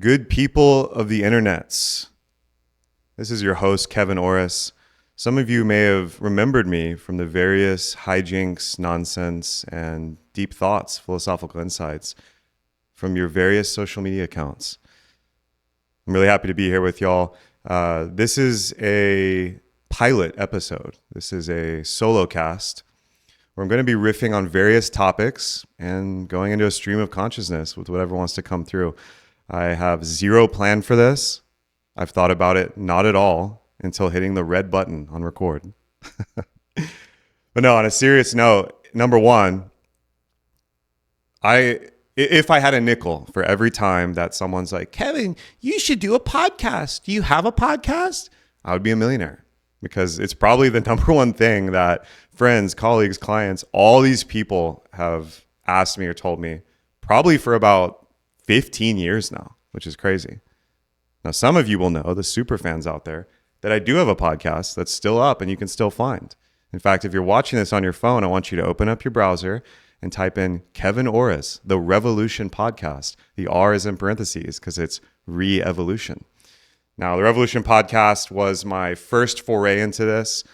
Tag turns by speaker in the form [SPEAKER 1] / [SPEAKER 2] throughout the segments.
[SPEAKER 1] Good people of the internets. This is your host, Kevin Orosz. Some of you may have remembered me from the various hijinks, nonsense, and deep thoughts, philosophical insights from your various social media accounts. I'm really happy to be here with y'all. This is a pilot episode. This is a solo cast where I'm going to be riffing on various topics and going into a stream of consciousness with whatever wants to come through. I have zero plan for this. I've thought about it not at all until hitting the red button on record. But no, on a serious note, number one, if I had a nickel for every time that someone's like, Kevin, you should do a podcast. Do you have a podcast? I would be a millionaire, because it's probably the number one thing that friends, colleagues, clients, all these people have asked me or told me probably for about 15 years now, which is crazy. Now, some of you will know, the super fans out there, that I do have a podcast that's still up and you can still find. In fact, if you're watching this on your phone, I want you to open up your browser and type in Kevin Orosz, the Revolution podcast. The R is in parentheses because it's re-evolution. Now, the Revolution podcast was my first foray into this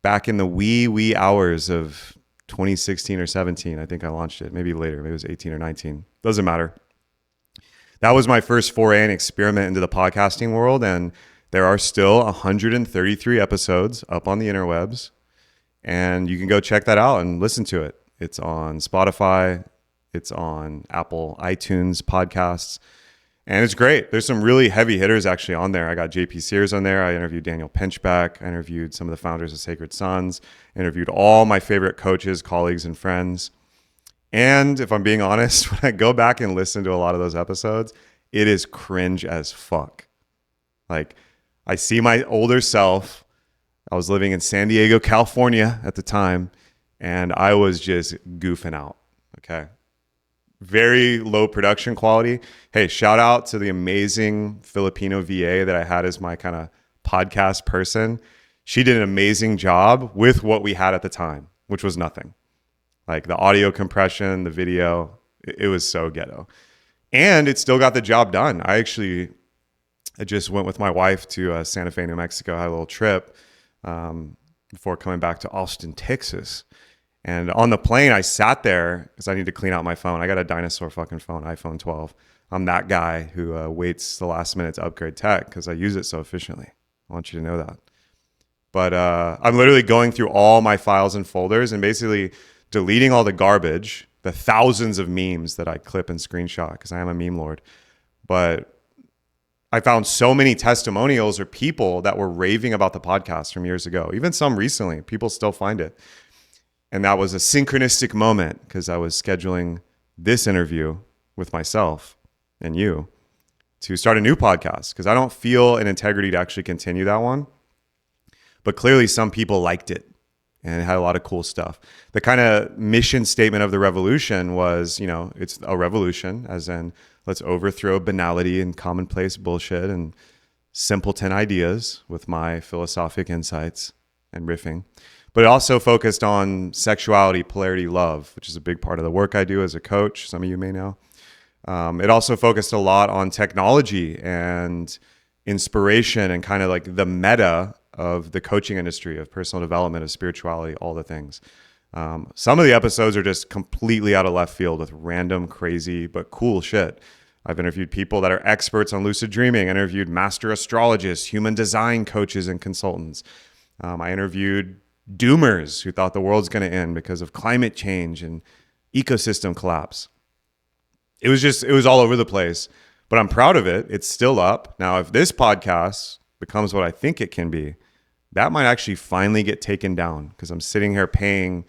[SPEAKER 1] back in the wee hours of 2016 or 17. I think I launched it, maybe later, maybe it was 18 or 19. Doesn't matter. That was my first foray and experiment into the podcasting world, and there are still 133 episodes up on the interwebs, and you can go check that out and listen to it. It's on Spotify, it's on Apple iTunes podcasts, and it's great. There's some really heavy hitters actually on there. I got JP Sears on there. I interviewed Daniel Pinchbeck. I interviewed some of the founders of Sacred Sons. I interviewed all my favorite coaches, colleagues, and friends. And if I'm being honest, when I go back and listen to a lot of those episodes, it is cringe as fuck. Like, I see my older self. I was living in San Diego, California at the time, and I was just goofing out, okay? Very low production quality. Hey, shout out to the amazing Filipino VA that I had as my kind of podcast person. She did an amazing job with what we had at the time, which was nothing. Like the audio compression, the video, it was so ghetto. And it still got the job done. I just went with my wife to Santa Fe, New Mexico, had a little trip before coming back to Austin, Texas. And on the plane, I sat there because I need to clean out my phone. I got a dinosaur fucking phone, iPhone 12. I'm that guy who waits the last minute to upgrade tech because I use it so efficiently. I want you to know that. But I'm literally going through all my files and folders and basically deleting all the garbage, the thousands of memes that I clip and screenshot because I am a meme lord. But I found so many testimonials or people that were raving about the podcast from years ago, even some recently. People still find it. And that was a synchronistic moment because I was scheduling this interview with myself and you to start a new podcast because I don't feel an integrity to actually continue that one. But clearly some people liked it. And it had a lot of cool stuff. The kind of mission statement of the revolution was, it's a revolution, as in let's overthrow banality and commonplace bullshit and simpleton ideas with my philosophic insights and riffing. But it also focused on sexuality, polarity, love, which is a big part of the work I do as a coach. Some of you may know. It also focused a lot on technology and inspiration and kind of like the meta of the coaching industry, of personal development, of spirituality, all the things. Some of the episodes are just completely out of left field with random, crazy, but cool shit. I've interviewed people that are experts on lucid dreaming. I interviewed master astrologists, human design coaches, and consultants. I interviewed doomers who thought the world's going to end because of climate change and ecosystem collapse. It was all over the place, but I'm proud of it. It's still up. Now, if this podcast becomes what I think it can be, that might actually finally get taken down because I'm sitting here paying,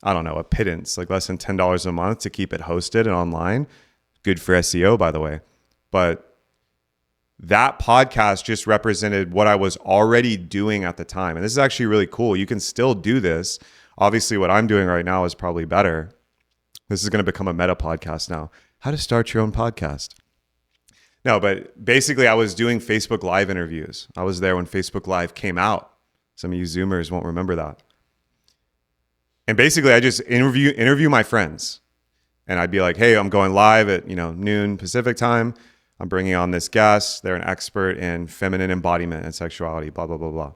[SPEAKER 1] I don't know, a pittance, like less than $10 a month to keep it hosted and online. Good for SEO, by the way. But that podcast just represented what I was already doing at the time. And this is actually really cool. You can still do this. Obviously, what I'm doing right now is probably better. This is going to become a meta podcast now. How to start your own podcast. No, but basically I was doing Facebook Live interviews. I was there when Facebook Live came out. Some of you Zoomers won't remember that. And basically I just interview my friends. And I'd be like, hey, I'm going live at noon Pacific time. I'm bringing on this guest. They're an expert in feminine embodiment and sexuality, blah, blah, blah, blah.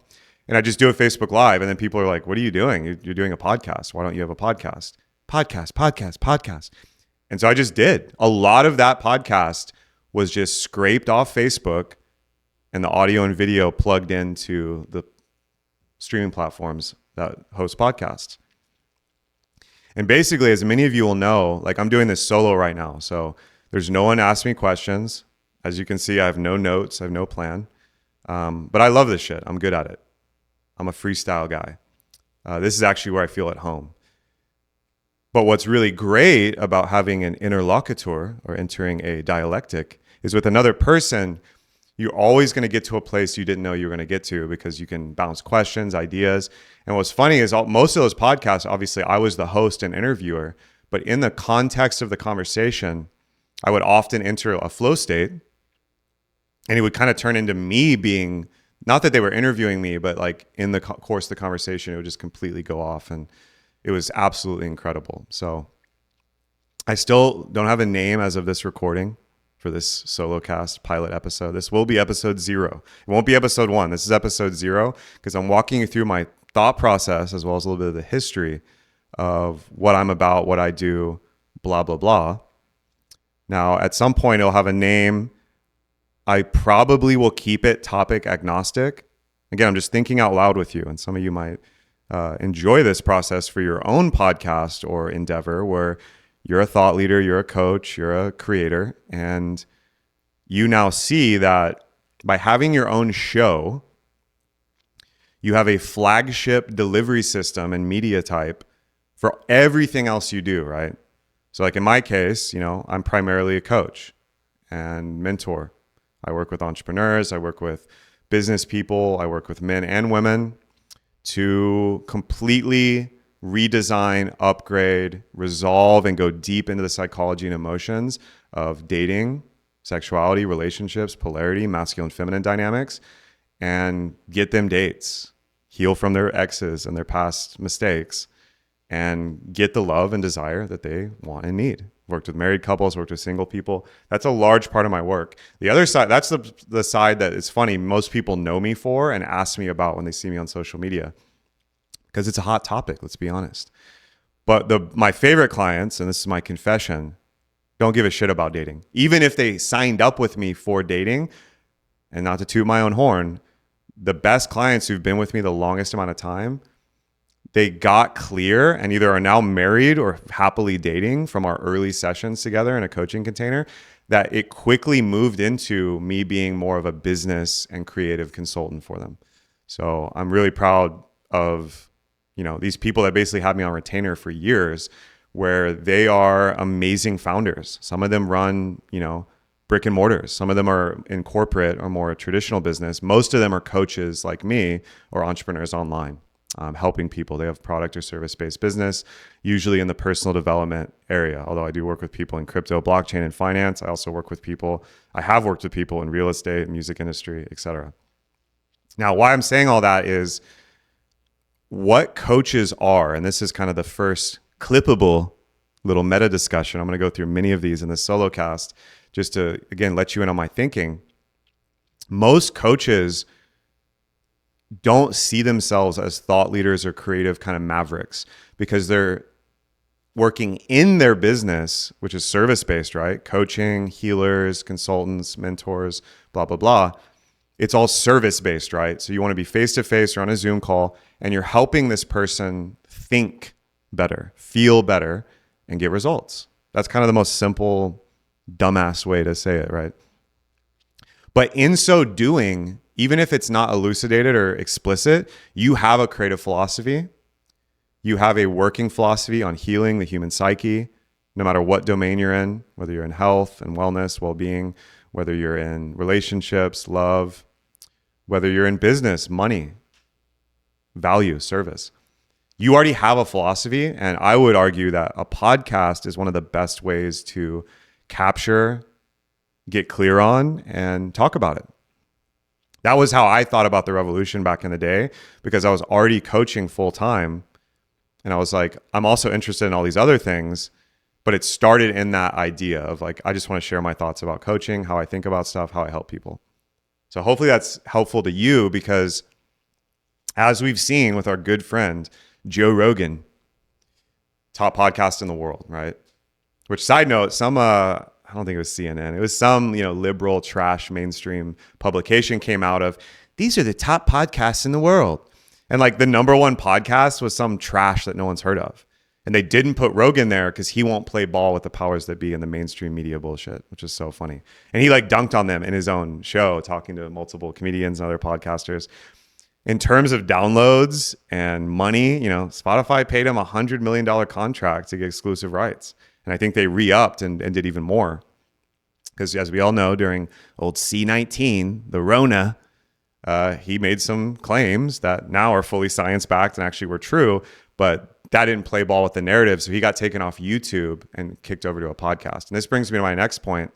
[SPEAKER 1] And I just do a Facebook Live. And then people are like, what are you doing? You're doing a podcast. Why don't you have a podcast? Podcast. And so I just did. A lot of that podcast was just scraped off Facebook and the audio and video plugged into the streaming platforms that host podcasts. And basically, as many of you will know, like I'm doing this solo right now. So there's no one asking me questions. As you can see, I have no notes. I have no plan. But I love this shit. I'm good at it. I'm a freestyle guy. This is actually where I feel at home. But what's really great about having an interlocutor or entering a dialectic is with another person, you're always going to get to a place you didn't know you were going to get to because you can bounce questions, ideas. And what's funny is most of those podcasts, obviously I was the host and interviewer, but in the context of the conversation, I would often enter a flow state and it would kind of turn into me being, not that they were interviewing me, but like in the course of the conversation, it would just completely go off. And it was absolutely incredible. So I still don't have a name as of this recording for this solo cast pilot episode. This will be episode 0. It won't be episode 1. This is episode 0 because I'm walking you through my thought process as well as a little bit of the history of what I'm about, what I do, blah, blah, blah. Now, at some point, it'll have a name. I probably will keep it topic agnostic. Again, I'm just thinking out loud with you, and some of you might enjoy this process for your own podcast or endeavor where you're a thought leader, you're a coach, you're a creator, and you now see that by having your own show, you have a flagship delivery system and media type for everything else you do, right? So like in my case, I'm primarily a coach and mentor. I work with entrepreneurs, I work with business people, I work with men and women to completely redesign, upgrade, resolve, and go deep into the psychology and emotions of dating, sexuality, relationships, polarity, masculine, feminine dynamics, and get them dates, heal from their exes and their past mistakes, and get the love and desire that they want and need. Worked with married couples, worked with single people. That's a large part of my work. The other side, that's the side that is funny. Most people know me for and ask me about when they see me on social media because it's a hot topic, let's be honest. But my favorite clients, and this is my confession, don't give a shit about dating. Even if they signed up with me for dating, and not to toot my own horn, the best clients who've been with me the longest amount of time, they got clear and either are now married or happily dating from our early sessions together in a coaching container, that it quickly moved into me being more of a business and creative consultant for them. So I'm really proud of, these people that basically had me on retainer for years, where they are amazing founders. Some of them run, brick and mortars. Some of them are in corporate or more traditional business. Most of them are coaches like me or entrepreneurs online. Helping people. They have product or service-based business, usually in the personal development area. Although I do work with people in crypto, blockchain, and finance. I also work with people. I have worked with people in real estate, music industry, etc. Now, why I'm saying all that is what coaches are, and this is kind of the first clippable little meta discussion. I'm going to go through many of these in this solo cast just to, again, let you in on my thinking. Most coaches don't see themselves as thought leaders or creative kind of mavericks because they're working in their business, which is service-based, right? Coaching, healers, consultants, mentors, blah, blah, blah. It's all service-based, right? So you want to be face-to-face or on a Zoom call, and you're helping this person think better, feel better, and get results. That's kind of the most simple, dumbass way to say it, right? But in so doing, even if it's not elucidated or explicit, you have a creative philosophy. You have a working philosophy on healing the human psyche, no matter what domain you're in, whether you're in health and wellness, well-being, whether you're in relationships, love, whether you're in business, money, value, service. You already have a philosophy, and I would argue that a podcast is one of the best ways to capture, get clear on, and talk about it. That was how I thought about the revolution back in the day, because I was already coaching full time. And I was like, I'm also interested in all these other things. But it started in that idea of like, I just want to share my thoughts about coaching, how I think about stuff, how I help people. So hopefully that's helpful to you, because as we've seen with our good friend, Joe Rogan, top podcast in the world, right? Which, side note, some, I don't think it was CNN. It was some, liberal trash mainstream publication came out of, these are the top podcasts in the world. And like the number one podcast was some trash that no one's heard of. And they didn't put Rogan there because he won't play ball with the powers that be in the mainstream media bullshit, which is so funny. And he like dunked on them in his own show, talking to multiple comedians and other podcasters. In terms of downloads and money, Spotify paid him $100 million contract to get exclusive rights. And I think they re-upped and did even more. Because as we all know, during old C-19, the Rona, he made some claims that now are fully science-backed and actually were true, but that didn't play ball with the narrative. So he got taken off YouTube and kicked over to a podcast. And this brings me to my next point.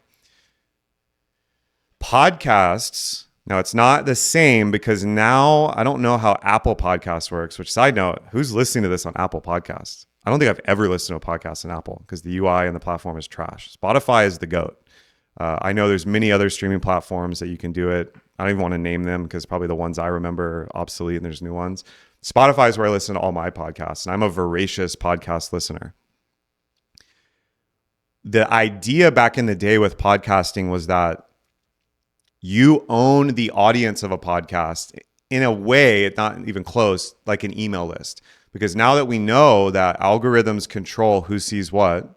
[SPEAKER 1] Podcasts, now it's not the same, because now I don't know how Apple Podcasts works, which, side note, who's listening to this on Apple Podcasts? I don't think I've ever listened to a podcast on Apple because the UI and the platform is trash. Spotify is the GOAT. I know there's many other streaming platforms that you can do it. I don't even want to name them because probably the ones I remember are obsolete and there's new ones. Spotify is where I listen to all my podcasts, and I'm a voracious podcast listener. The idea back in the day with podcasting was that you own the audience of a podcast in a way, not even close, like an email list. Because now that we know that algorithms control who sees what,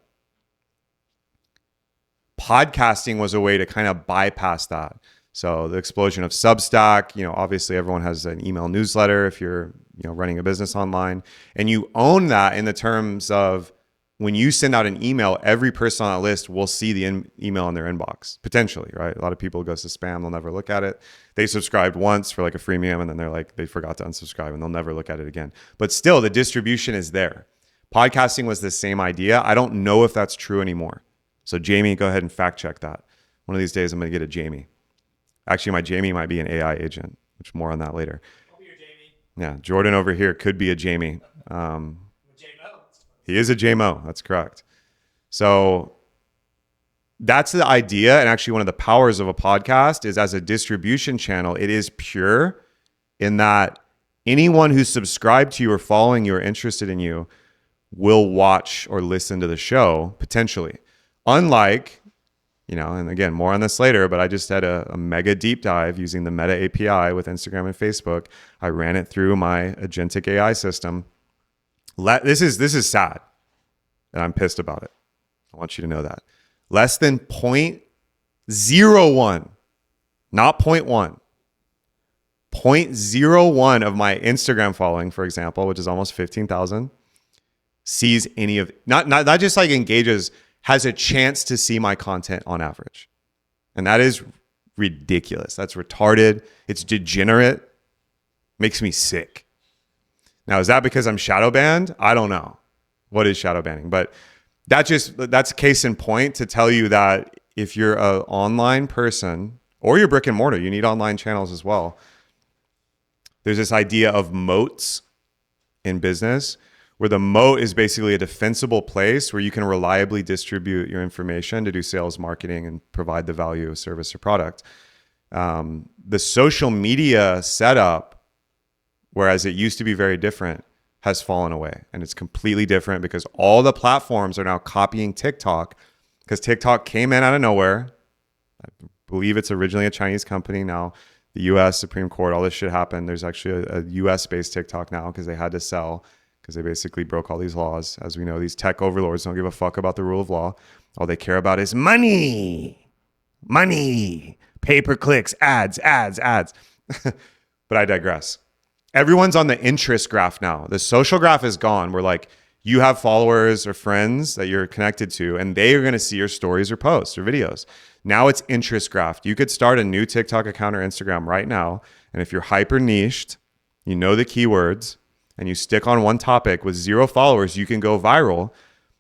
[SPEAKER 1] podcasting was a way to kind of bypass that. So the explosion of Substack, obviously everyone has an email newsletter if you're, running a business online, and you own that in the terms of when you send out an email, every person on that list will see the email in their inbox, potentially, right? A lot of people goes to spam, they'll never look at it. They subscribed once for like a freemium, and then they're like, they forgot to unsubscribe and they'll never look at it again. But still, the distribution is there. Podcasting was the same idea. I don't know if that's true anymore. So Jamie, go ahead and fact check that. One of these days, I'm going to get a Jamie. Actually, my Jamie might be an AI agent, which more on that later.
[SPEAKER 2] I'll be your Jamie.
[SPEAKER 1] Yeah, Jordan over here could be a Jamie. He is a JMO. That's correct. So that's the idea. And actually, one of the powers of a podcast is, as a distribution channel, it is pure in that anyone who's subscribed to you or following you or interested in you will watch or listen to the show, potentially. Unlike, and again, more on this later, but I just had a mega deep dive using the Meta API with Instagram and Facebook. I ran it through my agentic AI system. This is sad, and I'm pissed about it. I want you to know that. Less than 0.01, not 0.1, 0.01 of my Instagram following, for example, which is almost 15,000, sees any of, not just like engages, has a chance to see my content on average. And that is ridiculous. That's retarded. It's degenerate. Makes me sick. Now, is that because I'm shadow banned? I don't know. What is shadow banning? But that's case in point to tell you that if you're an online person or you're brick and mortar, you need online channels as well. There's this idea of moats in business, where the moat is basically a defensible place where you can reliably distribute your information to do sales, marketing, and provide the value of service or product. The social media setup, whereas it used to be very different, has fallen away. And it's completely different because all the platforms are now copying TikTok, because TikTok came in out of nowhere. I believe it's originally a Chinese company. Now the US Supreme Court, all this shit happened. There's actually a US-based TikTok now because they had to sell, because they basically broke all these laws. As we know, these tech overlords don't give a fuck about the rule of law. All they care about is money, pay-per-clicks, ads. But I digress. Everyone's on the interest graph now. The social graph is gone. Where like you have followers or friends that you're connected to, and they are going to see your stories or posts or videos. Now it's interest graph. You could start a new TikTok account or Instagram right now. And if you're hyper niched, you know the keywords, and you stick on one topic with 0 followers, you can go viral,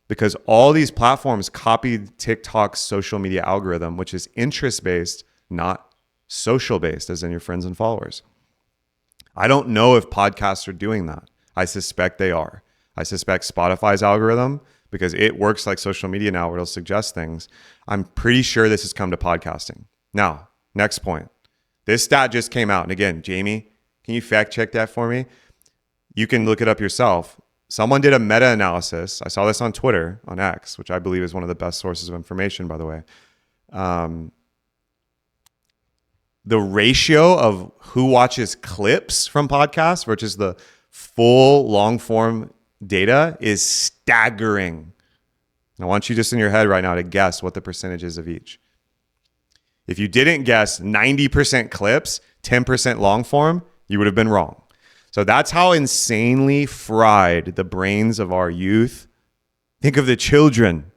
[SPEAKER 1] because all these platforms copied TikTok's social media algorithm, which is interest-based, not social-based, as in your friends and followers. I don't know if podcasts are doing that. I suspect they are. I suspect Spotify's algorithm, because it works like social media now where it'll suggest things. I'm pretty sure this has come to podcasting. Now, next point. This stat just came out. And again, Jamie, can you fact check that for me? You can look it up yourself. Someone did a meta-analysis. I saw this on Twitter, on X, which I believe is one of the best sources of information, by the way. The ratio of who watches clips from podcasts versus the full long-form data is staggering. I want you just in your head right now to guess what the percentage is of each. If you didn't guess 90% clips, 10% long-form, you would have been wrong. So that's how insanely fried the brains of our youth. Think of the children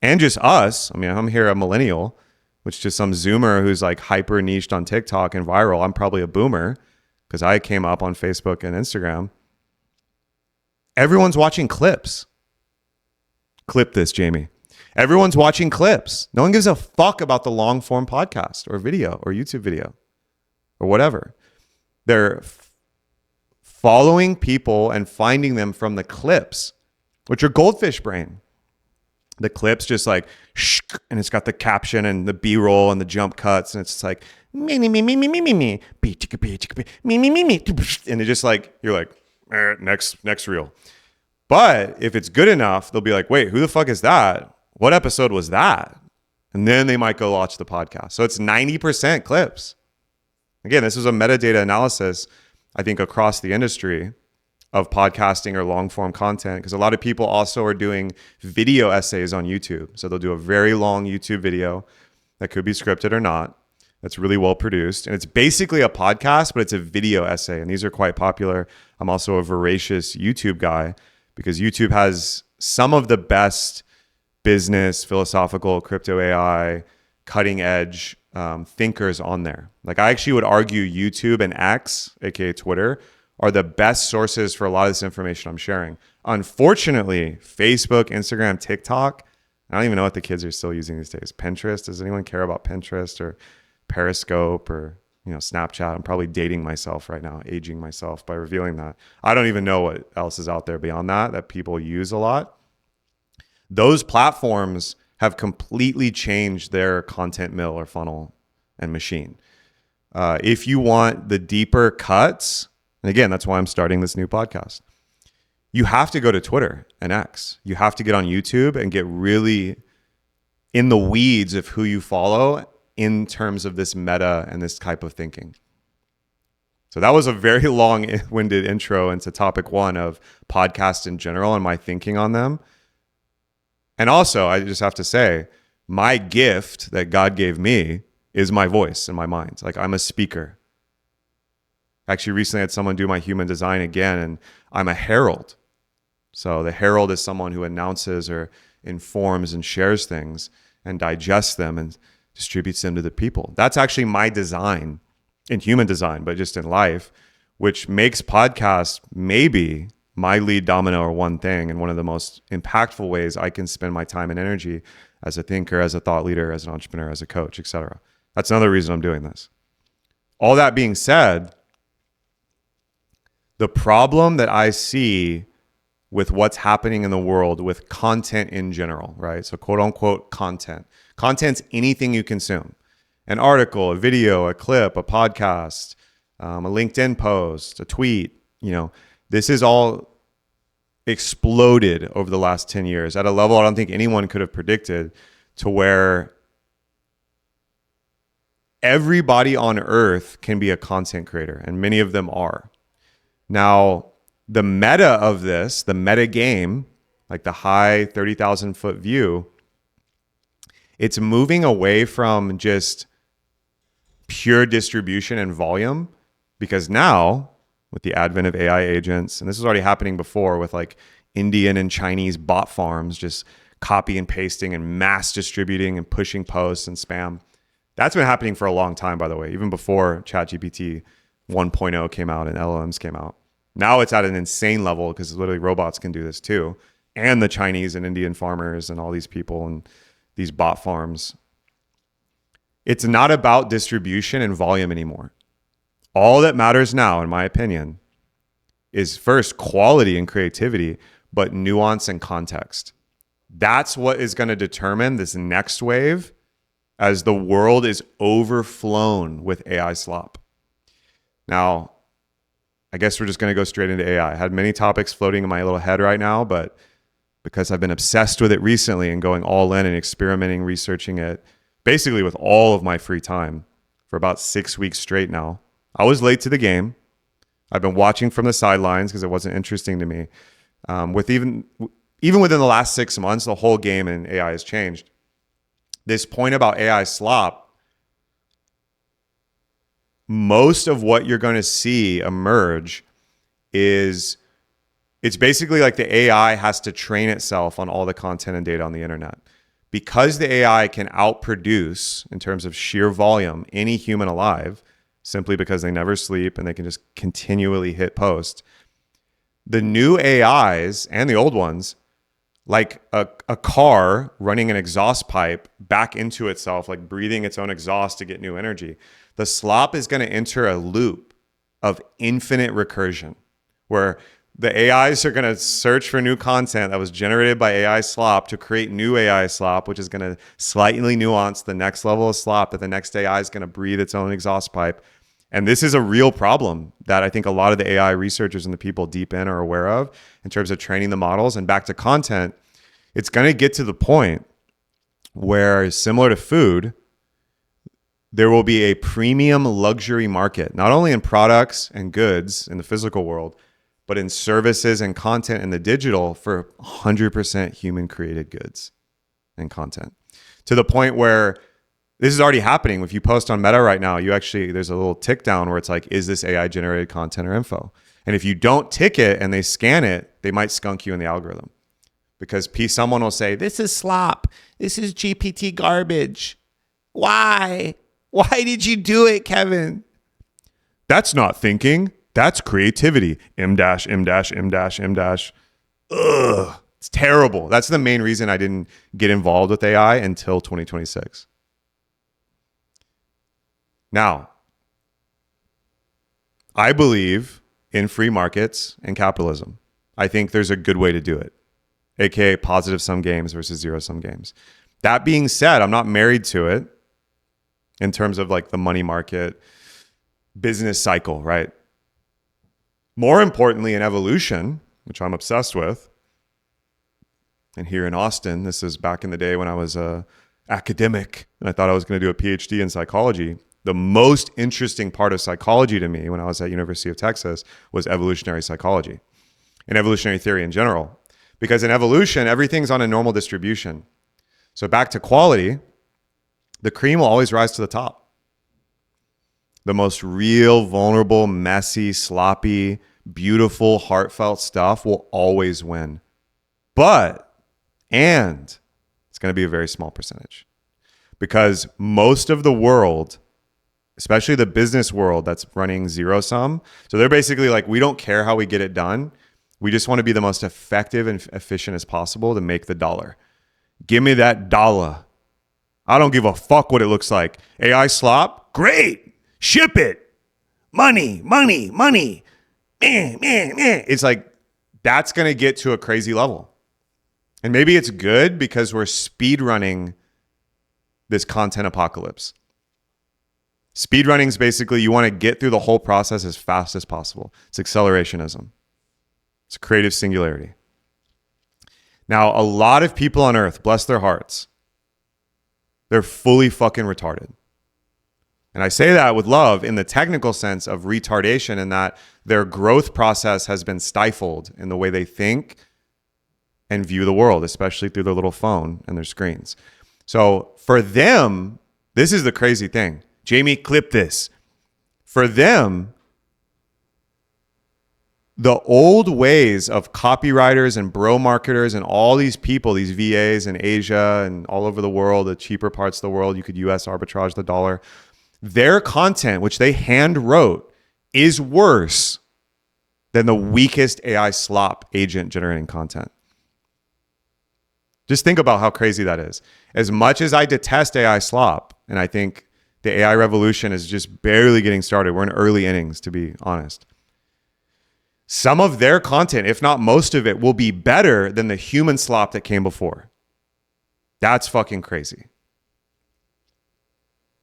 [SPEAKER 1] and just us. I mean, I'm here a millennial, which to some Zoomer who's like hyper niched on TikTok and viral, I'm probably a boomer because I came up on Facebook and Instagram. Everyone's watching clips. Clip this, Jamie. Everyone's watching clips. No one gives a fuck about the long form podcast or video or YouTube video or whatever. They're following people and finding them from the clips, which are goldfish brain. The clips just like, and it's got the caption and the B-roll and the jump cuts, and it's just like, me, me, me, me, me, me, me, me, me, me, me, me, and it just like, you're like, next reel. But if it's good enough, they'll be like, wait, who the fuck is that? What episode was that? And then they might go watch the podcast. So it's 90% clips. Again, this is a metadata analysis, I think, across the industry of podcasting or long form content, because a lot of people also are doing video essays on YouTube. So they'll do a very long YouTube video that could be scripted or not. That's really well produced. And it's basically a podcast, but it's a video essay. And these are quite popular. I'm also a voracious YouTube guy because YouTube has some of the best business, philosophical, crypto AI, cutting edge thinkers on there. Like I actually would argue YouTube and X, aka Twitter, are the best sources for a lot of this information I'm sharing. Unfortunately, Facebook, Instagram, TikTok, I don't even know what the kids are still using these days. Pinterest, does anyone care about Pinterest or Periscope or Snapchat? I'm probably dating myself right now, aging myself by revealing that. I don't even know what else is out there beyond that people use a lot. Those platforms have completely changed their content mill or funnel and machine. If you want the deeper cuts, and again, that's why I'm starting this new podcast, you have to go to Twitter and X. You have to get on YouTube and get really in the weeds of who you follow in terms of this meta and this type of thinking. So that was a very long-winded intro into topic one of podcasts in general and my thinking on them. And also, I just have to say, my gift that God gave me is my voice and my mind. Like I'm a speaker. Actually, recently I had someone do my human design again, and I'm a herald. So the herald is someone who announces or informs and shares things and digests them and distributes them to the people. That's actually my design in human design, but just in life, which makes podcasts maybe my lead domino or one thing and one of the most impactful ways I can spend my time and energy as a thinker, as a thought leader, as an entrepreneur, as a coach, etc. That's another reason I'm doing this. All that being said, the problem that I see with what's happening in the world with content in general, right? So quote unquote content. Content's anything you consume. An article, a video, a clip, a podcast, a LinkedIn post, a tweet, this is all exploded over the last 10 years at a level I don't think anyone could have predicted, to where everybody on earth can be a content creator, and many of them are. Now, the meta of this, the meta game, like the high 30,000 foot view, it's moving away from just pure distribution and volume, because now with the advent of AI agents, and this was already happening before with like Indian and Chinese bot farms just copy and pasting and mass distributing and pushing posts and spam. That's been happening for a long time, by the way, even before ChatGPT 1.0 came out and LLMs came out. Now it's at an insane level because literally robots can do this too. And the Chinese and Indian farmers and all these people and these bot farms. It's not about distribution and volume anymore. All that matters now, in my opinion, is first quality and creativity, but nuance and context. That's what is going to determine this next wave as the world is overflown with AI slop. Now, I guess we're just going to go straight into AI. I had many topics floating in my little head right now, but because I've been obsessed with it recently and going all in and experimenting, researching it, basically with all of my free time for about 6 weeks straight now. I was late to the game. I've been watching from the sidelines because it wasn't interesting to me. With even within the last 6 months, the whole game in AI has changed. This point about AI slop, most of what you're going to see emerge is it's basically like the AI has to train itself on all the content and data on the internet. Because the AI can outproduce, in terms of sheer volume, any human alive, simply because they never sleep and they can just continually hit post, the new AIs and the old ones, like a car running an exhaust pipe back into itself, like breathing its own exhaust to get new energy, the slop is going to enter a loop of infinite recursion where the AIs are going to search for new content that was generated by AI slop to create new AI slop, which is going to slightly nuance the next level of slop that the next AI is going to breathe its own exhaust pipe. And this is a real problem that I think a lot of the AI researchers and the people deep in are aware of in terms of training the models. And back to content, it's going to get to the point where, similar to food, there will be a premium luxury market, not only in products and goods in the physical world, but in services and content in the digital for 100% human created goods and content. To the point where this is already happening. If you post on Meta right now, there's a little tick down where it's like, is this AI generated content or info? And if you don't tick it and they scan it, they might skunk you in the algorithm. Because someone will say, this is slop. This is GPT garbage. Why? Why did you do it, Kevin? That's not thinking. That's creativity. M dash, M dash, M dash, M dash. Ugh. It's terrible. That's the main reason I didn't get involved with AI until 2026. Now, I believe in free markets and capitalism. I think there's a good way to do it, aka positive sum games versus zero sum games. That being said, I'm not married to it in terms of like the money market business cycle, right? More importantly, in evolution, which I'm obsessed with, and here in Austin, this is back in the day when I was a academic and I thought I was going to do a PhD in psychology. The most interesting part of psychology to me when I was at University of Texas was evolutionary psychology and evolutionary theory in general. Because in evolution, everything's on a normal distribution. So back to quality, the cream will always rise to the top. The most real, vulnerable, messy, sloppy, beautiful, heartfelt stuff will always win. And it's going to be a very small percentage. Because most of the world, especially the business world that's running zero sum, so they're basically like, we don't care how we get it done. We just want to be the most effective and efficient as possible to make the dollar. Give me that dollar. I don't give a fuck what it looks like. AI slop? Great. Ship it. Money, money, money. Man. It's like, that's going to get to a crazy level. And maybe it's good because we're speed running this content apocalypse. Speed running is basically you want to get through the whole process as fast as possible. It's accelerationism. It's creative singularity. Now, a lot of people on earth, bless their hearts, they're fully fucking retarded. And I say that with love in the technical sense of retardation, in that their growth process has been stifled in the way they think and view the world, especially through their little phone and their screens. So for them, this is the crazy thing. Jamie, clip this. For them, the old ways of copywriters and bro marketers and all these people, these VAs in Asia and all over the world, the cheaper parts of the world, you could US arbitrage the dollar. Their content, which they hand wrote, is worse than the weakest AI slop agent generating content. Just think about how crazy that is. As much as I detest AI slop, and I think the AI revolution is just barely getting started. We're in early innings, to be honest. some of their content, if not most of it, will be better than the human slop that came before. That's fucking crazy.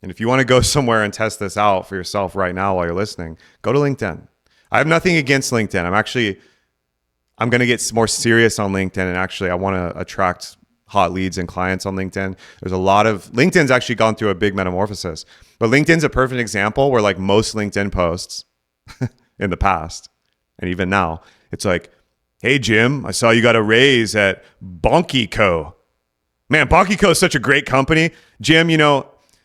[SPEAKER 1] And if you want to go somewhere and test this out for yourself right now while you're listening, go to LinkedIn. I have nothing against LinkedIn. I'm going to get more serious on LinkedIn, and actually I want to attract hot leads and clients on LinkedIn. LinkedIn's actually gone through a big metamorphosis, but LinkedIn's a perfect example where like most LinkedIn posts in the past, and even now, it's like, hey Jim, I saw you got a raise at Bonky Co. Man, Bonky Co is such a great company. Jim,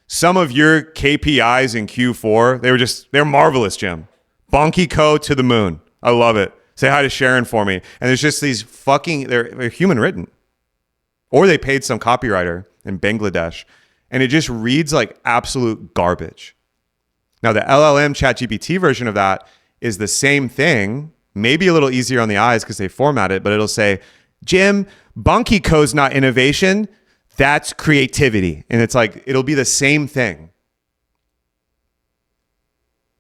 [SPEAKER 1] some of your KPIs in Q4, they're marvelous, Jim. Bonky Co to the moon. I love it. Say hi to Sharon for me. And there's just these they're human written. Or they paid some copywriter in Bangladesh, and it just reads like absolute garbage. Now, the LLM ChatGPT version of that is the same thing, maybe a little easier on the eyes because they format it, but it'll say, Jim, Bonky Co's not innovation, that's creativity. And it's like, it'll be the same thing,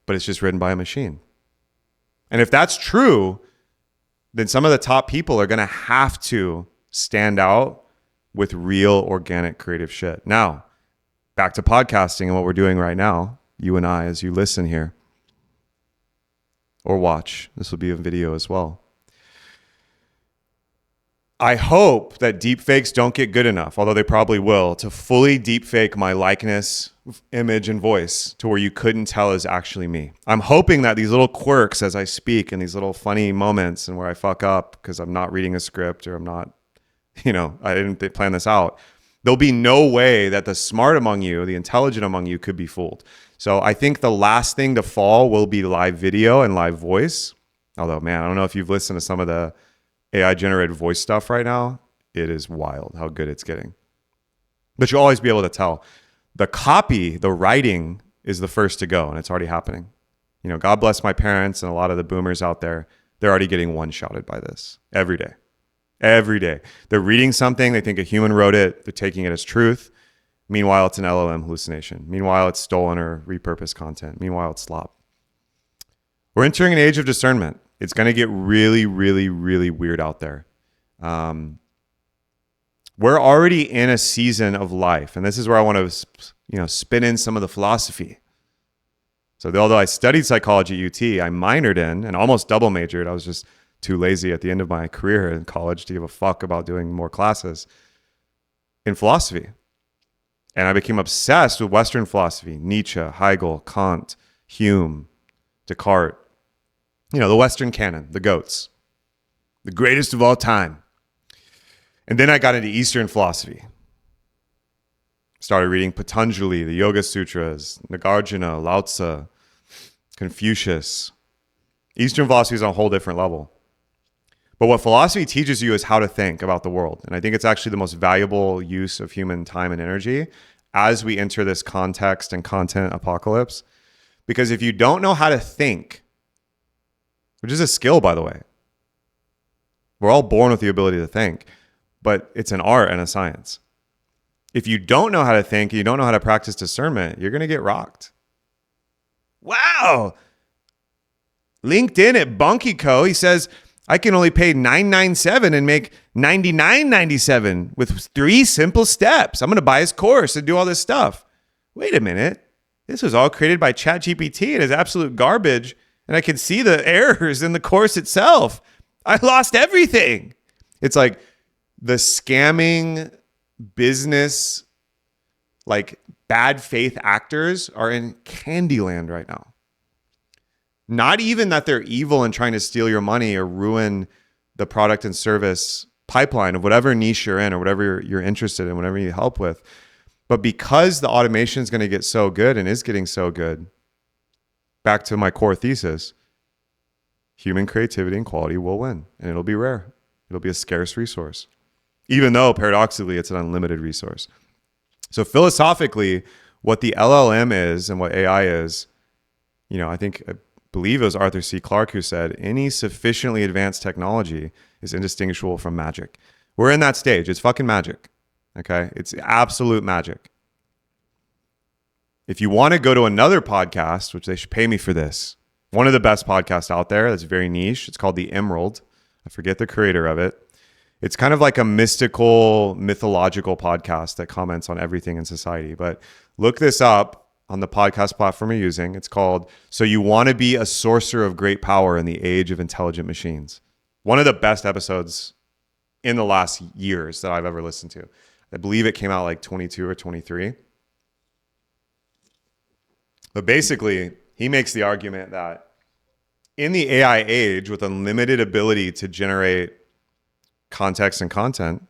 [SPEAKER 1] but it's just written by a machine. And if that's true, then some of the top people are going to have to stand out with real organic creative shit. Now, back to podcasting and what we're doing right now, you and I, as you listen here or watch, this will be a video as well. I hope that deepfakes don't get good enough, although they probably will, to fully deepfake my likeness, image, and voice to where you couldn't tell is actually me. I'm hoping that these little quirks as I speak and these little funny moments and where I fuck up because I'm not reading a script or I'm not, I didn't plan this out. There'll be no way that the smart among you, the intelligent among you could be fooled. So I think the last thing to fall will be live video and live voice. Although, man, I don't know if you've listened to some of the AI generated voice stuff right now. It is wild how good it's getting. But you'll always be able to tell. The copy, the writing is the first to go, and it's already happening. God bless my parents and a lot of the boomers out there. They're already getting one-shotted by this every day. Every day. They're reading something. They think a human wrote it. They're taking it as truth. Meanwhile, it's an LLM hallucination. Meanwhile, it's stolen or repurposed content. Meanwhile, it's slop. We're entering an age of discernment. It's going to get really, really, really weird out there. We're already in a season of life, and this is where I want to, spin in some of the philosophy. So although I studied psychology at UT, I minored in and almost double majored. I was just too lazy at the end of my career in college to give a fuck about doing more classes in philosophy. And I became obsessed with Western philosophy, Nietzsche, Hegel, Kant, Hume, Descartes. The Western canon, the GOATs, the greatest of all time. And then I got into Eastern philosophy. Started reading Patanjali, the Yoga Sutras, Nagarjuna, Lao Tzu, Confucius. Eastern philosophy is on a whole different level. But what philosophy teaches you is how to think about the world. And I think it's actually the most valuable use of human time and energy as we enter this context and content apocalypse. Because if you don't know how to think, which is a skill, by the way, we're all born with the ability to think, but it's an art and a science. If you don't know how to think, you don't know how to practice discernment, you're going to get rocked. Wow. LinkedIn at Bonky Co. He says, I can only pay $997 and make $99.97 with 3 simple steps. I'm going to buy his course and do all this stuff. Wait a minute. This was all created by ChatGPT and is absolute garbage. And I can see the errors in the course itself. I lost everything. It's like the scamming business, like bad faith actors are in Candyland right now. Not even that they're evil and trying to steal your money or ruin the product and service pipeline of whatever niche you're in or whatever you're interested in, whatever you need help with. But because the automation is going to get so good and is getting so good, back to my core thesis, human creativity and quality will win, and it'll be rare. It'll be a scarce resource, even though paradoxically it's an unlimited resource. So philosophically, what the LLM is and what AI is, I believe it was Arthur C. Clarke who said, any sufficiently advanced technology is indistinguishable from magic. We're in that stage. It's fucking magic. Okay? It's absolute magic. If you want to go to another podcast, which they should pay me for this, One of the best podcasts out there that's very niche. It's called The Emerald. I forget the creator of it. It's kind of like a mystical, mythological podcast that comments on everything in society. But look this up on the podcast platform you're using. It's called So You Want to Be a Sorcerer of Great Power in the Age of Intelligent Machines. One of the best episodes in the last years that I've ever listened to. I believe it came out like 22 or 23. But basically, he makes the argument that in the AI age, with unlimited ability to generate context and content,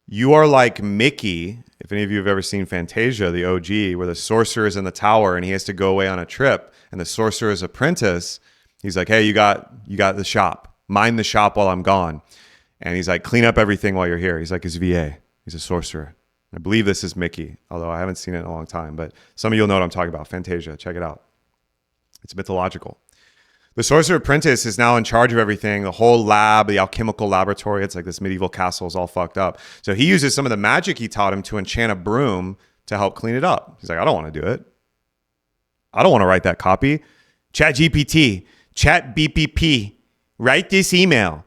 [SPEAKER 1] you are like Mickey. If any of you have ever seen Fantasia, the OG, where the sorcerer is in the tower and he has to go away on a trip, and the sorcerer's apprentice, he's like, hey, you got the shop. Mind the shop while I'm gone. And he's like, clean up everything while you're here. He's like his VA. He's a sorcerer. I believe this is Mickey, although I haven't seen it in a long time. But some of you'll know what I'm talking about. Fantasia. Check it out. It's mythological. The sorcerer apprentice is now in charge of everything. The whole lab, the alchemical laboratory. It's like this medieval castle is all fucked up. So he uses some of the magic he taught him to enchant a broom to help clean it up. He's like, I don't want to do it. I don't want to write that copy. Chat GPT, chat BPP, write this email.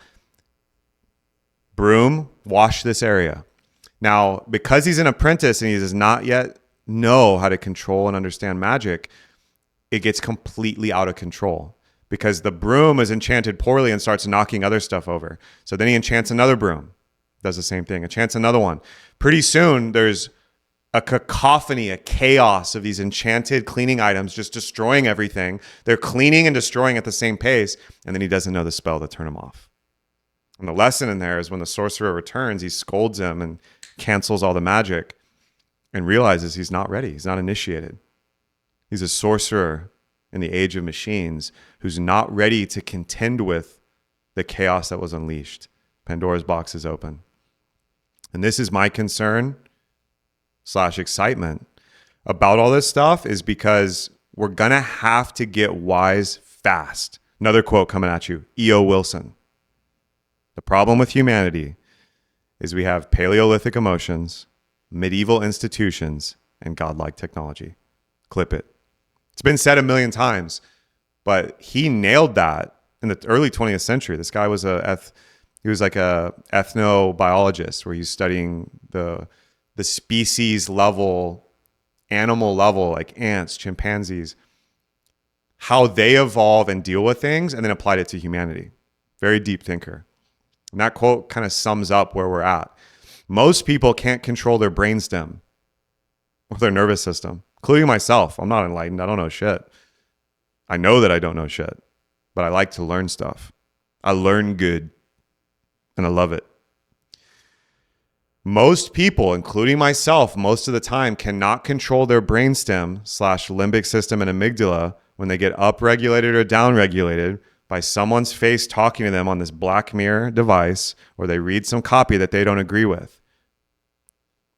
[SPEAKER 1] Broom, wash this area. Now, because he's an apprentice and he does not yet know how to control and understand magic, it gets completely out of control because the broom is enchanted poorly and starts knocking other stuff over. So then he enchants another broom, does the same thing, enchants another one. Pretty soon, there's a cacophony, a chaos of these enchanted cleaning items just destroying everything. They're cleaning and destroying at the same pace, and then he doesn't know the spell to turn them off. And the lesson in there is when the sorcerer returns, he scolds him and cancels all the magic and realizes he's not ready. He's not initiated. He's a sorcerer in the age of machines who's not ready to contend with the chaos that was unleashed. Pandora's box is open. And this is my concern / excitement about all this stuff is because we're going to have to get wise fast. Another quote coming at you, E.O. Wilson. The problem with humanity is we have Paleolithic emotions, medieval institutions, and godlike technology. Clip it. It's been said a million times, but he nailed that in the early 20th century. This guy was he was like a ethnobiologist where he's studying the species level, animal level, like ants, chimpanzees, how they evolve and deal with things, and then applied it to humanity. Very deep thinker. And that quote kind of sums up where we're at. Most people can't control their brainstem or their nervous system, including myself. I'm not enlightened. I don't know shit. I know that I don't know shit, but I like to learn stuff. I learn good, and I love it. Most people, including myself, most of the time cannot control their brainstem / limbic system and amygdala when they get upregulated or downregulated by someone's face talking to them on this Black Mirror device, or they read some copy that they don't agree with.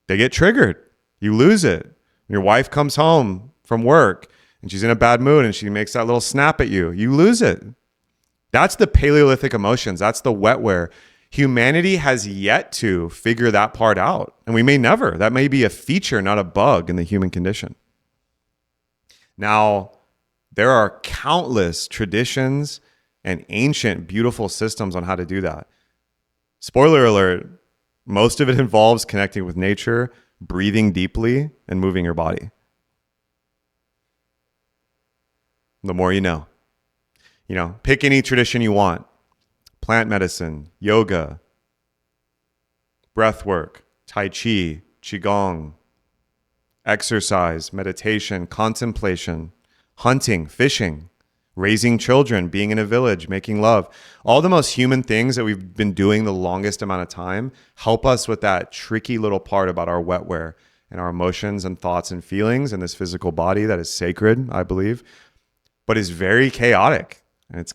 [SPEAKER 1] They get triggered. You lose it. When your wife comes home from work and she's in a bad mood and she makes that little snap at you, you lose it. That's the Paleolithic emotions. That's the wetware. Humanity has yet to figure that part out. And we may never. That may be a feature, not a bug in the human condition. Now, there are countless traditions and ancient, beautiful systems on how to do that. Spoiler alert, most of it involves connecting with nature, breathing deeply, and moving your body. The more you know. You know, pick any tradition you want. Plant medicine, yoga, breath work, tai chi, qigong, exercise, meditation, contemplation, hunting, fishing, raising children, being in a village, making love. All the most human things that we've been doing the longest amount of time help us with that tricky little part about our wetware and our emotions and thoughts and feelings in this physical body that is sacred, I believe, but is very chaotic. And it's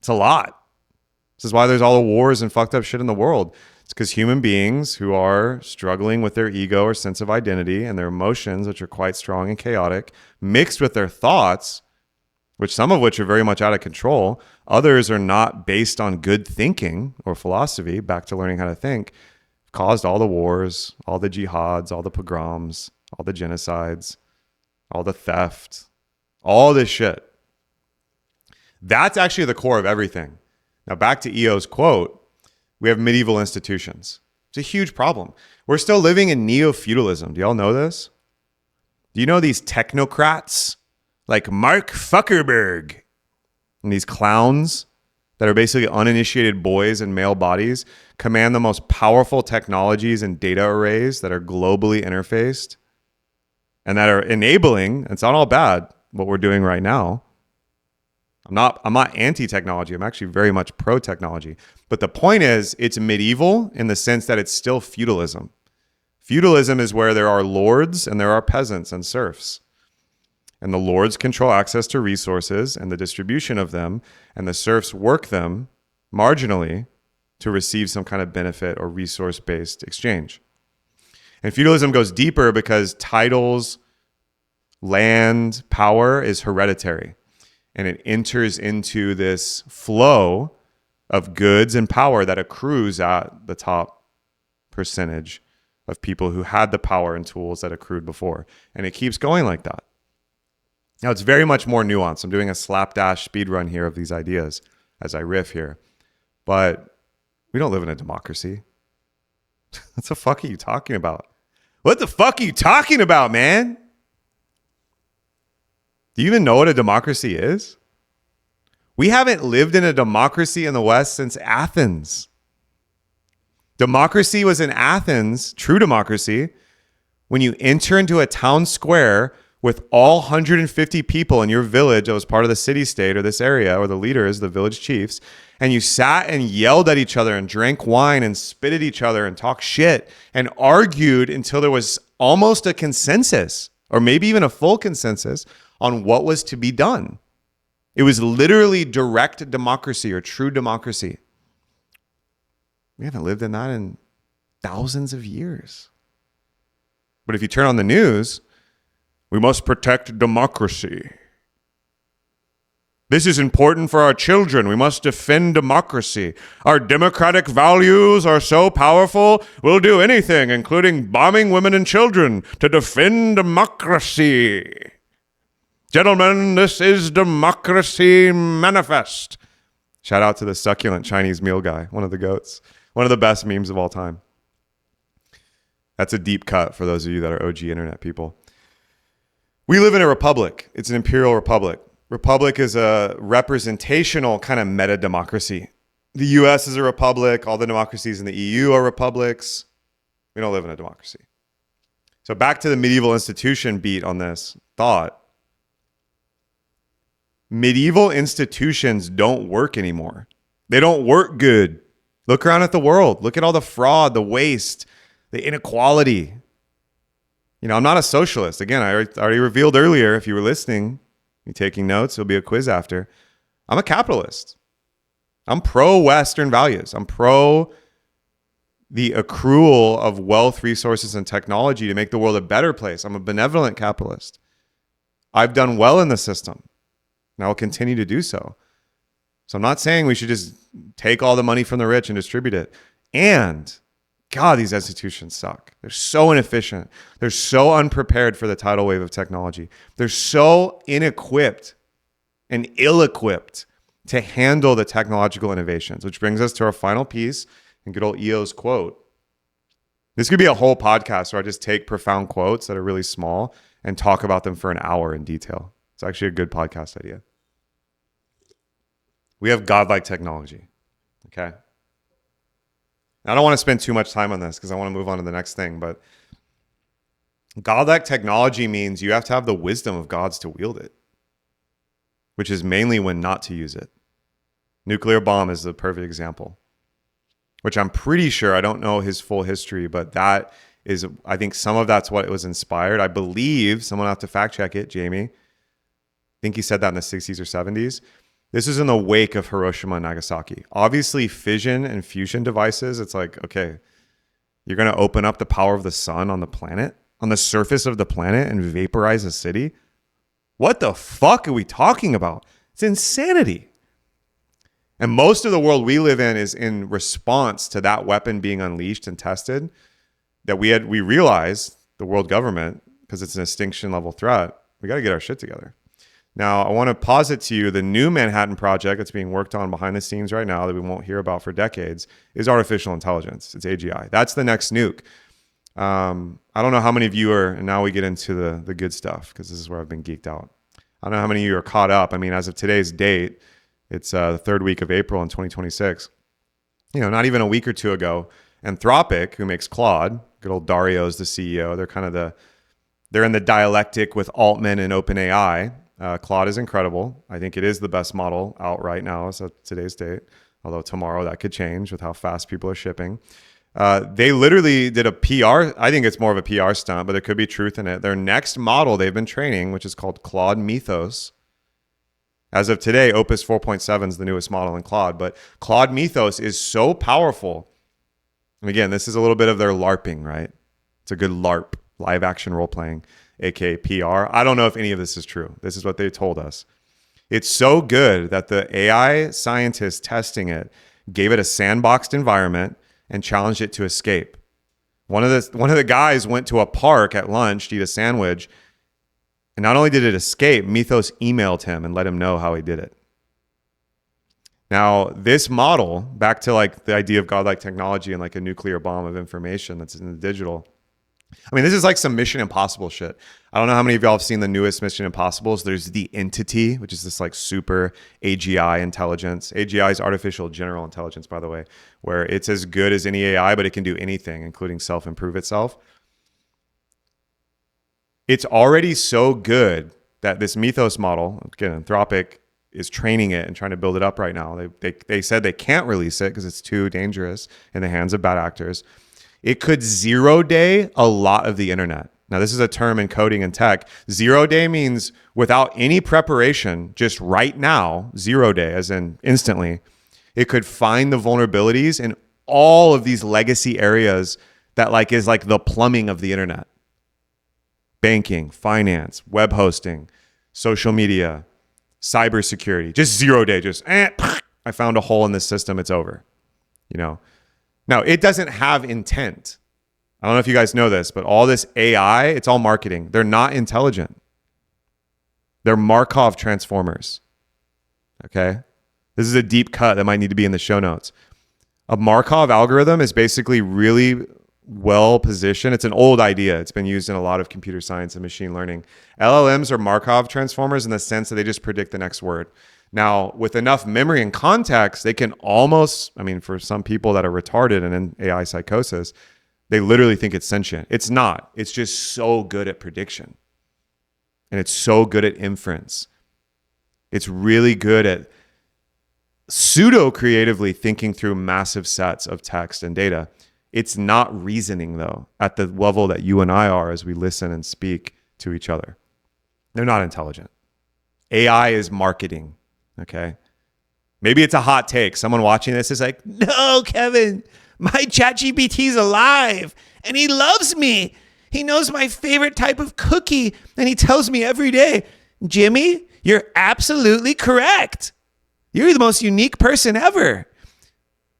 [SPEAKER 1] a lot. This is why there's all the wars and fucked up shit in the world. It's because human beings who are struggling with their ego or sense of identity and their emotions, which are quite strong and chaotic, mixed with their thoughts, which some of which are very much out of control. Others are not based on good thinking or philosophy, back to learning how to think, caused all the wars, all the jihads, all the pogroms, all the genocides, all the theft, All this shit. That's actually the core of everything. Now back to EO's quote, we have medieval institutions. It's a huge problem. We're still living in neo-feudalism. Do y'all know this? Do you know these technocrats like Mark Zuckerberg and these clowns that are basically uninitiated boys in male bodies command the most powerful technologies and data arrays that are globally interfaced and that are enabling, it's not all bad, what we're doing right now. I'm not anti-technology. I'm actually very much pro-technology. But the point is, it's medieval in the sense that it's still feudalism. Feudalism is where there are lords and there are peasants and serfs. And the lords control access to resources and the distribution of them, and the serfs work them marginally to receive some kind of benefit or resource-based exchange. And feudalism goes deeper because titles, land, power is hereditary. And it enters into this flow of goods and power that accrues at the top percentage of people who had the power and tools that accrued before. And it keeps going like that. Now, it's very much more nuanced. I'm doing a slapdash speed run here of these ideas as I riff here. But we don't live in a democracy. What the fuck are you talking about? What the fuck are you talking about, man? Do you even know what a democracy is? We haven't lived in a democracy in the West since Athens. Democracy was in Athens, true democracy, when you enter into a town square with all 150 people in your village that was part of the city-state or this area, or the leaders, the village chiefs, and you sat and yelled at each other and drank wine and spit at each other and talked shit and argued until there was almost a consensus, or maybe even a full consensus, on what was to be done. It was literally direct democracy or true democracy. We haven't lived in that in thousands of years. But if you turn on the news, we must protect democracy. This is important for our children. We must defend democracy. Our democratic values are so powerful, we'll do anything, including bombing women and children, to defend democracy. Gentlemen, this is Democracy Manifest. Shout out to the succulent Chinese meal guy, one of the goats. One of the best memes of all time. That's a deep cut for those of you that are OG internet people. We live in a republic. It's an imperial republic. Republic is a representational kind of meta-democracy. The US is a republic. All the democracies in the EU are republics. We don't live in a democracy. So back to the medieval institution beat on this thought. Medieval institutions don't work anymore. They don't work good. Look around at the world. Look at all the fraud, the waste, the inequality. You know, I'm not a socialist. Again, I already revealed earlier, if you were listening, you're taking notes, there'll be a quiz after. I'm a capitalist. I'm pro-Western values. I'm pro the accrual of wealth, resources, and technology to make the world a better place. I'm a benevolent capitalist. I've done well in the system, and I will continue to do so. So I'm not saying we should just take all the money from the rich and distribute it. And God, these institutions suck. They're so inefficient. They're so unprepared for the tidal wave of technology. They're so inequipped and ill-equipped to handle the technological innovations, which brings us to our final piece and good old EO's quote. This could be a whole podcast where I just take profound quotes that are really small and talk about them for an hour in detail. It's actually a good podcast idea. We have godlike technology, okay? I don't want to spend too much time on this because I want to move on to the next thing, but godlike technology means you have to have the wisdom of gods to wield it, which is mainly when not to use it. Nuclear bomb is the perfect example, which I'm pretty sure, I don't know his full history, but that is, I think some of that's what it was inspired. I believe, someone will have to fact check it, Jamie. I think he said that in the 60s or 70s. This is in the wake of Hiroshima and Nagasaki. Obviously, fission and fusion devices, it's like, okay, you're going to open up the power of the sun on the planet, on the surface of the planet, and vaporize a city? What the fuck are we talking about? It's insanity. And most of the world we live in is in response to that weapon being unleashed and tested, that we realized, the world government, because it's an extinction level threat, we got to get our shit together. Now, I want to posit to you the new Manhattan Project that's being worked on behind the scenes right now that we won't hear about for decades is artificial intelligence. It's AGI. That's the next nuke. I don't know how many of you are, and now we get into the good stuff because this is where I've been geeked out. I don't know how many of you are caught up. I mean, as of today's date, it's the third week of April in 2026. Not even a week or two ago, Anthropic, who makes Claude, good old Dario's the CEO. They're in the dialectic with Altman and OpenAI. Claude is incredible. I think it is the best model out right now as of today's date. Although tomorrow that could change with how fast people are shipping. They literally did a PR. I think it's more of a PR stunt, but there could be truth in it. Their next model they've been training, which is called Claude Mythos. As of today, Opus 4.7 is the newest model in Claude, but Claude Mythos is so powerful. And again, this is a little bit of their LARPing, right? It's a good LARP, live action role playing, aka PR. I don't know if any of this is true. This is what they told us. It's so good that the AI scientists testing it gave it a sandboxed environment and challenged it to escape. One of the guys went to a park at lunch to eat a sandwich, and not only did it escape, Mythos emailed him and let him know how he did it. Now, this model, back to like the idea of godlike technology and like a nuclear bomb of information that's in the digital. I mean, this is like some Mission Impossible shit. I don't know how many of y'all have seen the newest Mission Impossibles. There's the Entity, which is this like super AGI intelligence. AGI is artificial general intelligence, by the way, where it's as good as any AI, but it can do anything, including self-improve itself. It's already so good that this Mythos model, again, Anthropic, is training it and trying to build it up right now. They said they can't release it because it's too dangerous in the hands of bad actors. It could 0-day a lot of the internet. Now, this is a term in coding and tech. 0-day means without any preparation, just right now, 0-day, as in instantly, it could find the vulnerabilities in all of these legacy areas that like is like the plumbing of the internet. Banking, finance, web hosting, social media, cybersecurity. Just 0-day, I found a hole in this system, it's over. Now, it doesn't have intent. I don't know if you guys know this, but all this AI, it's all marketing. They're not intelligent. They're Markov transformers. Okay? This is a deep cut that might need to be in the show notes. A Markov algorithm is basically really well positioned. It's an old idea. It's been used in a lot of computer science and machine learning. LLMs are Markov transformers in the sense that they just predict the next word. Now, with enough memory and context, they can almost, for some people that are retarded and in AI psychosis, they literally think it's sentient. It's not. It's just so good at prediction. And it's so good at inference. It's really good at pseudo-creatively thinking through massive sets of text and data. It's not reasoning, though, at the level that you and I are as we listen and speak to each other. They're not intelligent. AI is marketing. Okay. Maybe it's a hot take. Someone watching this is like, no, Kevin, my ChatGPT's alive and he loves me. He knows my favorite type of cookie and he tells me every day, Jimmy, you're absolutely correct. You're the most unique person ever.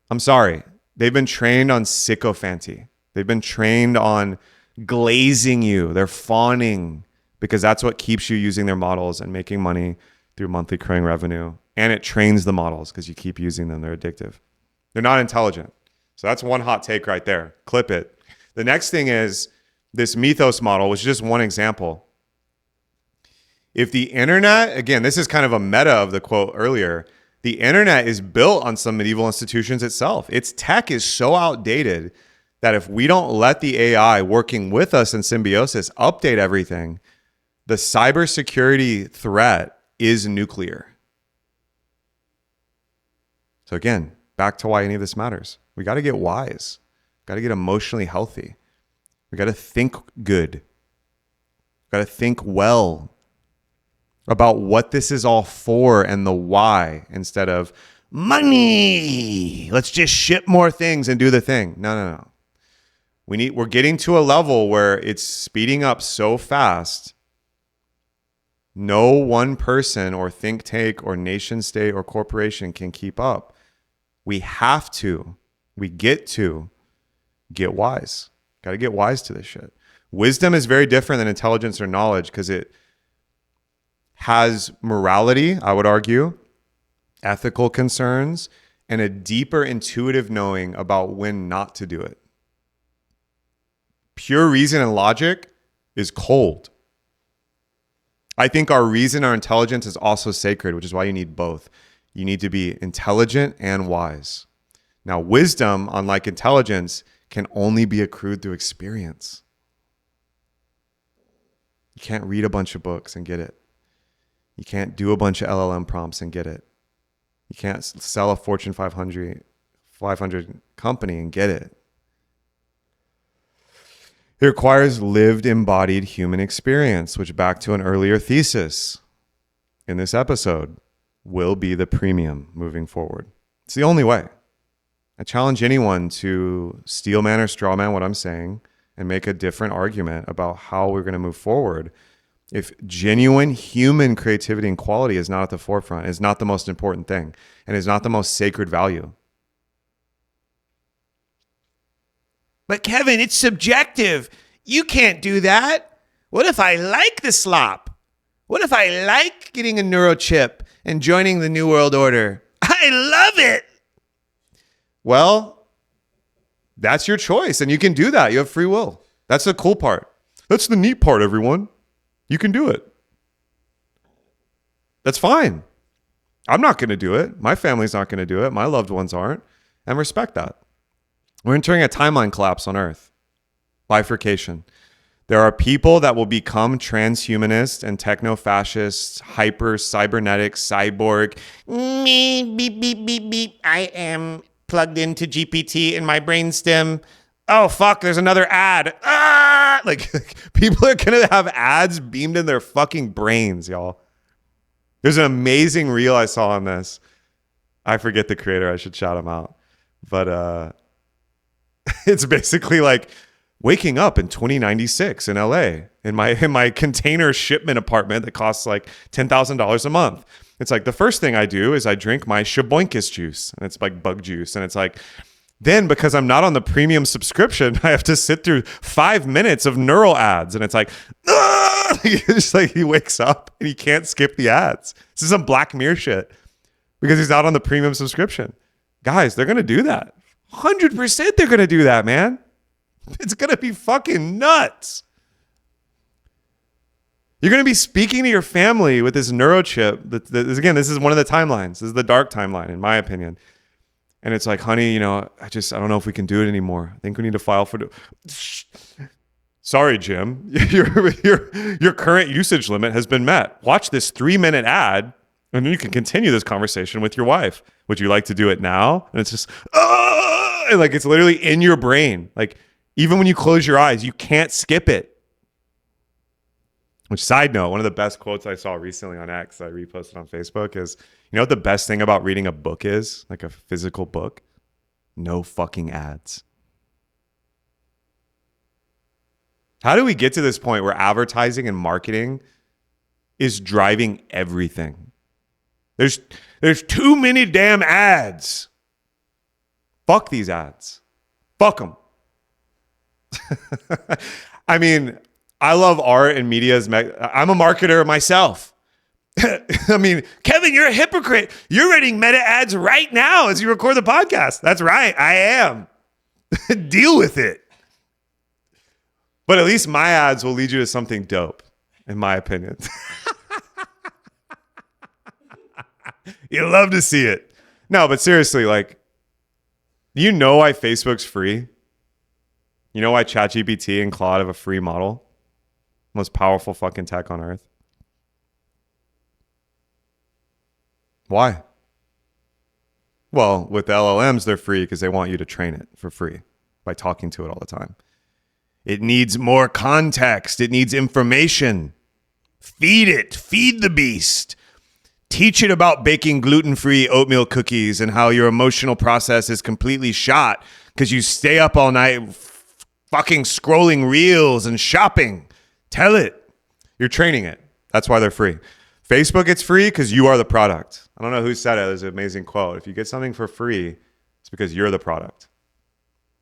[SPEAKER 1] I'm sorry. They've been trained on sycophancy. They've been trained on glazing you. They're fawning because that's what keeps you using their models and making money through monthly recurring revenue. And it trains the models because you keep using them. They're addictive. They're not intelligent. So that's one hot take right there. Clip it. The next thing is this Mythos model, which is just one example. If the internet, again, this is kind of a meta of the quote earlier, the internet is built on some medieval institutions itself. Its tech is so outdated that if we don't let the AI working with us in symbiosis update everything, the cybersecurity threat is nuclear. So again, back to why any of this matters. We got to get wise. Got to get emotionally healthy. We got to think good. Got to think well about what this is all for and the why instead of money. Let's just ship more things and do the thing. No. We're getting to a level where it's speeding up so fast. No one person or think tank or nation state or corporation can keep up. We get to get wise. Got to get wise to this shit. Wisdom is very different than intelligence or knowledge because it has morality, I would argue, ethical concerns, and a deeper intuitive knowing about when not to do it. Pure reason and logic is cold. I think our reason, our intelligence is also sacred, which is why you need both. You need to be intelligent and wise. Now, wisdom, unlike intelligence, can only be accrued through experience. You can't read a bunch of books and get it. You can't do a bunch of LLM prompts and get it. You can't sell a Fortune 500 company and get it. It requires lived, embodied human experience, which, back to an earlier thesis in this episode, will be the premium moving forward. It's the only way. I challenge anyone to steel man or straw man what I'm saying and make a different argument about how we're going to move forward if genuine human creativity and quality is not at the forefront, is not the most important thing, and is not the most sacred value.
[SPEAKER 2] But Kevin, it's subjective. You can't do that. What if I like the slop? What if I like getting a neurochip and joining the New World Order? I love it.
[SPEAKER 1] Well, that's your choice, and you can do that. You have free will. That's the cool part. That's the neat part, everyone. You can do it. That's fine. I'm not going to do it. My family's not going to do it. My loved ones aren't. And respect that. We're entering a timeline collapse on Earth. Bifurcation. There are people that will become transhumanist and techno-fascist, hyper, cybernetic, cyborg.
[SPEAKER 2] Me, beep, beep, beep, beep. I am plugged into GPT in my brainstem. Oh, fuck, there's another ad. Ah!
[SPEAKER 1] Like, people are going to have ads beamed in their fucking brains, y'all. There's an amazing reel I saw on this. I forget the creator. I should shout him out. But it's basically like waking up in 2096 in LA in my container shipment apartment that costs like $10,000 a month. It's like the first thing I do is I drink my Shaboinkus juice, and it's like bug juice. And it's like, then because I'm not on the premium subscription, I have to sit through 5 minutes of neural ads. And it's like, just like he wakes up and he can't skip the ads. This is some Black Mirror shit because he's not on the premium subscription. Guys, they're going to do that. 100% they're going to do that, man. It's going to be fucking nuts. You're going to be speaking to your family with this neurochip. Again, this is one of the timelines. This is the dark timeline, in my opinion. And it's like, honey, I don't know if we can do it anymore. I think we need to file for... Sorry, Jim. Your current usage limit has been met. Watch this 3-minute ad, and then you can continue this conversation with your wife. Would you like to do it now? And it's just... and like, it's literally in your brain. Like, even when you close your eyes, you can't skip it. Which, side note, one of the best quotes I saw recently on X, I reposted on Facebook, is, you know what the best thing about reading a book is? Like a physical book? No fucking ads. How do we get to this point where advertising and marketing is driving everything? There's too many damn ads. Fuck these ads. Fuck them. I mean, I love art and media. I'm a marketer myself. I mean, Kevin, you're a hypocrite. You're writing meta ads right now as you record the podcast. That's right. I am. Deal with it. But at least my ads will lead you to something dope, in my opinion. You love to see it. No, but seriously, like, you know why Facebook's free? You know why ChatGPT and Claude have a free model? Most powerful fucking tech on earth. Why? Well, with LLMs, they're free because they want you to train it for free by talking to it all the time. It needs more context. It needs information. Feed it. Feed the beast. Teach it about baking gluten-free oatmeal cookies and how your emotional process is completely shot because you stay up all night fucking scrolling reels and shopping. Tell it. You're training it. That's why they're free. Facebook, it's free because you are the product. I don't know who said it. There's an amazing quote. If you get something for free, it's because you're the product.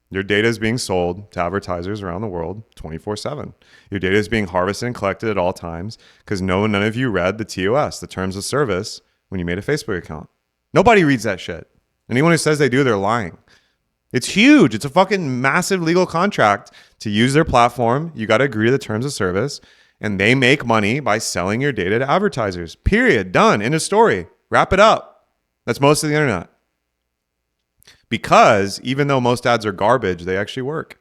[SPEAKER 1] Your data is being sold to advertisers around the world 24/7. Your data is being harvested and collected at all times because none of you read the TOS, the terms of service, when you made a Facebook account. Nobody reads that shit. Anyone who says they do, they're lying. It's huge. It's a fucking massive legal contract to use their platform. You got to agree to the terms of service, and they make money by selling your data to advertisers. Period. Done. End of story. Wrap it up. That's most of the internet. Because even though most ads are garbage, they actually work.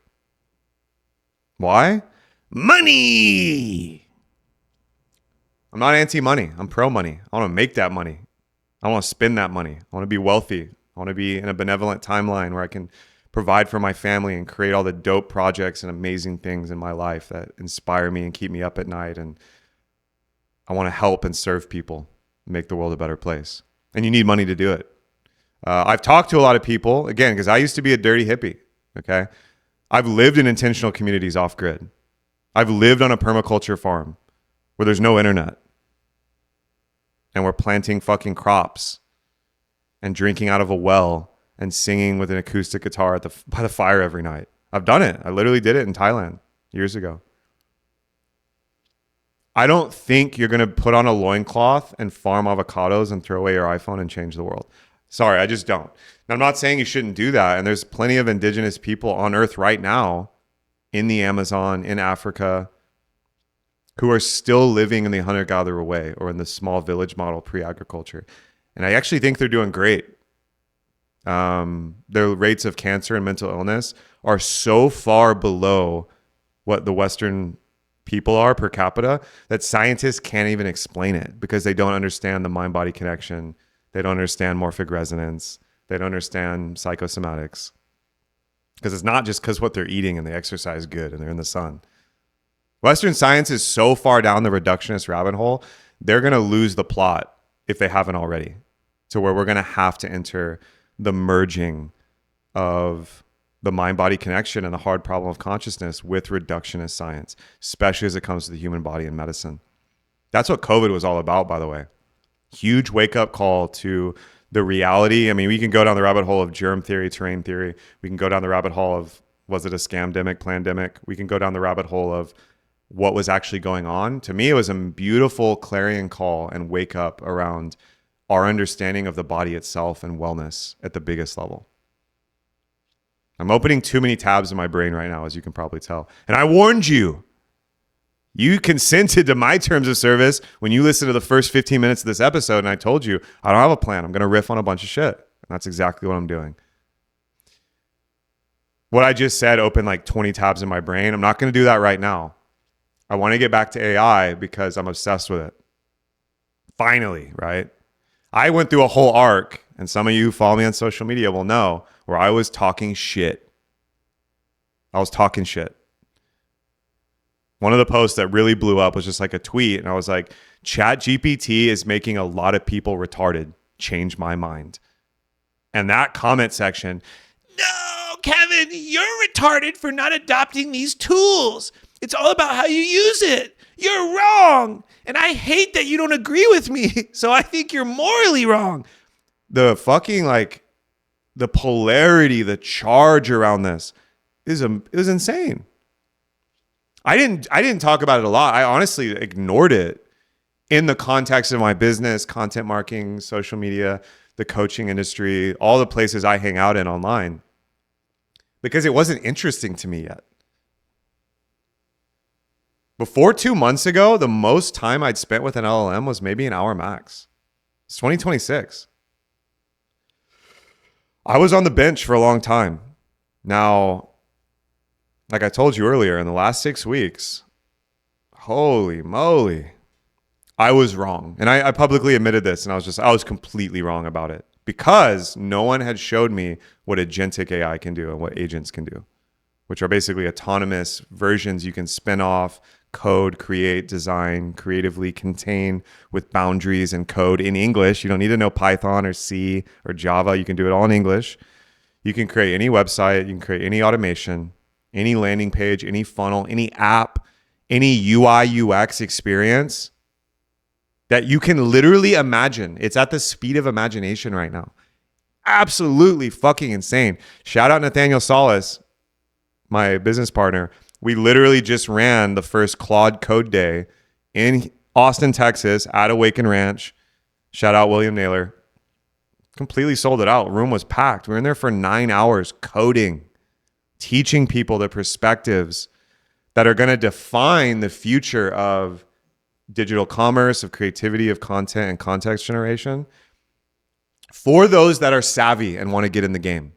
[SPEAKER 1] Why? Money. I'm not anti-money. I'm pro-money. I want to make that money. I want to spend that money. I want to be wealthy. I want to be in a benevolent timeline where I can provide for my family and create all the dope projects and amazing things in my life that inspire me and keep me up at night. And I want to help and serve people, make the world a better place. And you need money to do it. I've talked to a lot of people, again, because I used to be a dirty hippie, okay? I've lived in intentional communities off-grid. I've lived on a permaculture farm where there's no internet. And we're planting fucking crops and drinking out of a well and singing with an acoustic guitar by the fire every night. I've done it. I literally did it in Thailand years ago. I don't think you're going to put on a loincloth and farm avocados and throw away your iPhone and change the world. Sorry, I just don't. Now, I'm not saying you shouldn't do that. And there's plenty of indigenous people on Earth right now in the Amazon, in Africa, who are still living in the hunter-gatherer way or in the small village model pre-agriculture. And I actually think they're doing great. Their rates of cancer and mental illness are so far below what the Western people are per capita that scientists can't even explain it because they don't understand the mind-body connection. They don't understand morphic resonance. They don't understand psychosomatics. Because it's not just because what they're eating and they exercise good and they're in the sun. Western science is so far down the reductionist rabbit hole, they're going to lose the plot if they haven't already, to where we're going to have to enter the merging of the mind-body connection and the hard problem of consciousness with reductionist science, especially as it comes to the human body and medicine. That's what COVID was all about, by the way. Huge wake-up call to the reality. I mean, we can go down the rabbit hole of germ theory, terrain theory. We can go down the rabbit hole of, was it a scamdemic, plandemic? We can go down the rabbit hole of what was actually going on. To me, it was a beautiful clarion call and wake up around our understanding of the body itself and wellness at the biggest level. I'm opening too many tabs in my brain right now, as you can probably tell. And I warned you. You consented to my terms of service when you listened to the first 15 minutes of this episode, and I told you, I don't have a plan. I'm going to riff on a bunch of shit. And that's exactly what I'm doing. What I just said opened like 20 tabs in my brain. I'm not going to do that right now. I want to get back to AI because I'm obsessed with it. Finally, right? I went through a whole arc, and some of you who follow me on social media will know, where I was talking shit. I was talking shit. One of the posts that really blew up was just like a tweet. And I was like, ChatGPT is making a lot of people retarded. Change my mind. And that comment section, no, Kevin, you're retarded for not adopting these tools. It's all about how you use it. You're wrong. And I hate that you don't agree with me. So I think you're morally wrong. The fucking the polarity, the charge around this is insane. I didn't talk about it a lot. I honestly ignored it in the context of my business, content marketing, social media, the coaching industry, all the places I hang out in online, because it wasn't interesting to me yet. Before 2 months ago, the most time I'd spent with an LLM was maybe an hour max. It's 2026. I was on the bench for a long time. Now, like I told you earlier, in the last 6 weeks, holy moly, I was wrong. And I publicly admitted this, and I was completely wrong about it because no one had showed me what agentic AI can do and what agents can do, which are basically autonomous versions you can spin off, code, create, design, creatively contain with boundaries and code in English. You don't need to know Python or C or Java. You can do it all in English. You can create any website. You can create any automation, any landing page, any funnel, any app, any UI, UX experience that you can literally imagine. It's at the speed of imagination right now. Absolutely fucking insane. Shout out Nathaniel Solis. my business partner, we literally just ran the first Claude Code Day in Austin, Texas at Awaken Ranch. Shout out William Naylor. Completely sold it out. Room was packed. We were in there for 9 hours coding, teaching people the perspectives that are going to define the future of digital commerce, of creativity, of content and context generation for those that are savvy and want to get in the game.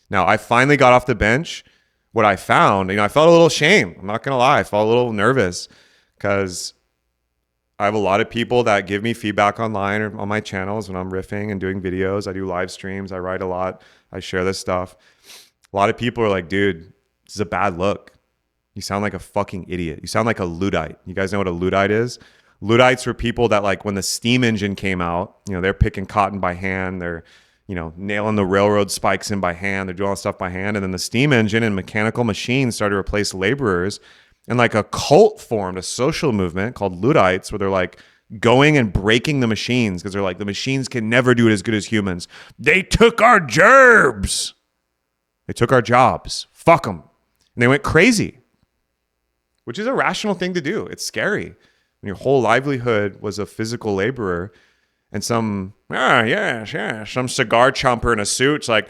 [SPEAKER 1] Now, I finally got off the bench. What I found, I felt a little shame. I'm not going to lie. I felt a little nervous because I have a lot of people that give me feedback online or on my channels when I'm riffing and doing videos. I do live streams. I write a lot. I share this stuff. A lot of people are like, dude, this is a bad look. You sound like a fucking idiot. You sound like a Luddite. You guys know what a Luddite is? Luddites were people that, like, when the steam engine came out, they're picking cotton by hand. They're, nailing the railroad spikes in by hand. They're doing all this stuff by hand. And then the steam engine and mechanical machines started to replace laborers. And like a cult formed, a social movement called Luddites, where they're like going and breaking the machines because they're like, the machines can never do it as good as humans. They took our gerbs. They took our jobs. Fuck them. And they went crazy, which is a rational thing to do. It's scary when your whole livelihood was a physical laborer and some cigar chomper in a suit's like,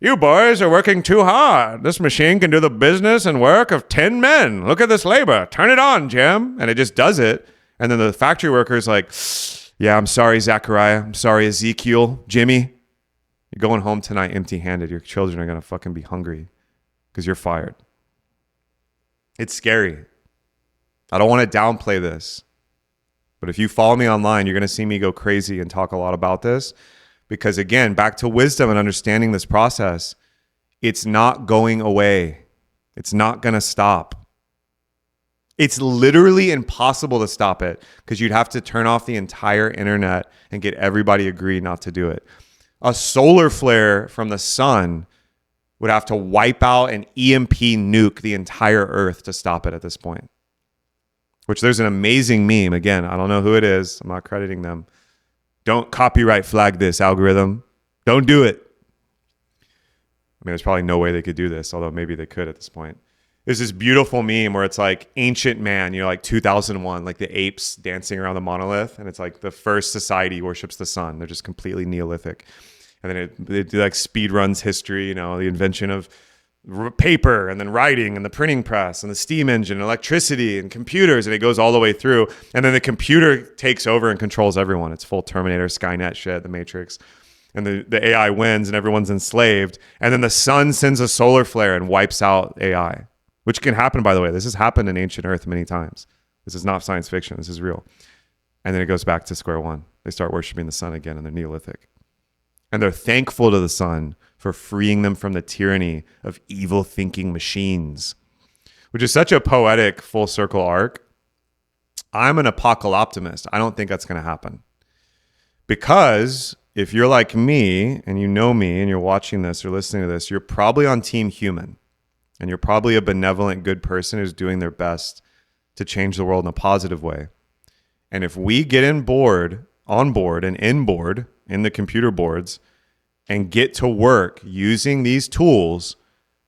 [SPEAKER 1] you boys are working too hard. This machine can do the business and work of 10 men. Look at this labor. Turn it on, Jim. And it just does it. And then the factory worker's like, yeah, I'm sorry, Zachariah. I'm sorry, Ezekiel, Jimmy. You're going home tonight empty-handed. Your children are going to fucking be hungry because you're fired. It's scary. I don't want to downplay this. But if you follow me online, you're going to see me go crazy and talk a lot about this. Because again, back to wisdom and understanding this process, it's not going away. It's not going to stop. It's literally impossible to stop it because you'd have to turn off the entire internet and get everybody agreed not to do it. A solar flare from the sun would have to wipe out an EMP nuke the entire earth to stop it at this point. Which there's an amazing meme. Again, I don't know who it is. I'm not crediting them. Don't copyright flag this, algorithm. Don't do it. I mean, there's probably no way they could do this, although maybe they could at this point. There's this beautiful meme where it's like ancient man, like 2001, like the apes dancing around the monolith. And it's like the first society worships the sun. They're just completely Neolithic. And then it like speed runs history, the invention of paper and then writing and the printing press and the steam engine and electricity and computers, and it goes all the way through. And then the computer takes over and controls everyone. It's full Terminator, Skynet shit, the Matrix. And the AI wins and everyone's enslaved. And then the sun sends a solar flare and wipes out AI, which can happen, by the way. This has happened in ancient Earth many times. This is not science fiction. This is real. And then it goes back to square one. They start worshiping the sun again, and they're Neolithic. And they're thankful to the sun for freeing them from the tyranny of evil thinking machines, which is such a poetic full circle arc. I'm an apocalyptimist. I don't think that's going to happen. Because if you're like me and you know me and you're watching this or listening to this, you're probably on team human. And you're probably a benevolent, good person who's doing their best to change the world in a positive way. And if we get on board and inboard in the computer boards and get to work using these tools,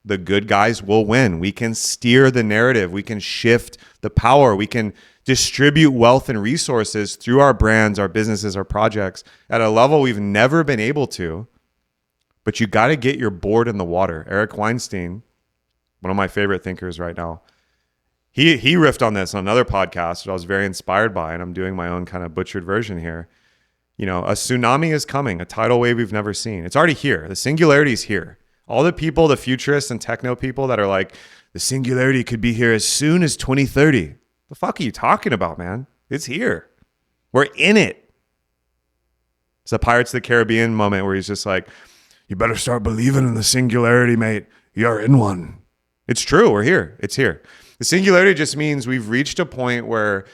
[SPEAKER 1] the good guys will win. We can steer the narrative. We can shift the power. We can distribute wealth and resources through our brands, our businesses, our projects at a level we've never been able to. But you got to get your board in the water. Eric Weinstein, one of my favorite thinkers right now, he riffed on this on another podcast that I was very inspired by, and I'm doing my own kind of butchered version here. A tsunami is coming, a tidal wave we've never seen. It's already here. The singularity is here. All the people, the futurists and techno people that are like, the singularity could be here as soon as 2030. The fuck are you talking about, man? It's here. We're in it. It's a Pirates of the Caribbean moment where he's just like, you better start believing in the singularity, mate. You're in one. It's true. We're here. It's here. The singularity just means we've reached a point where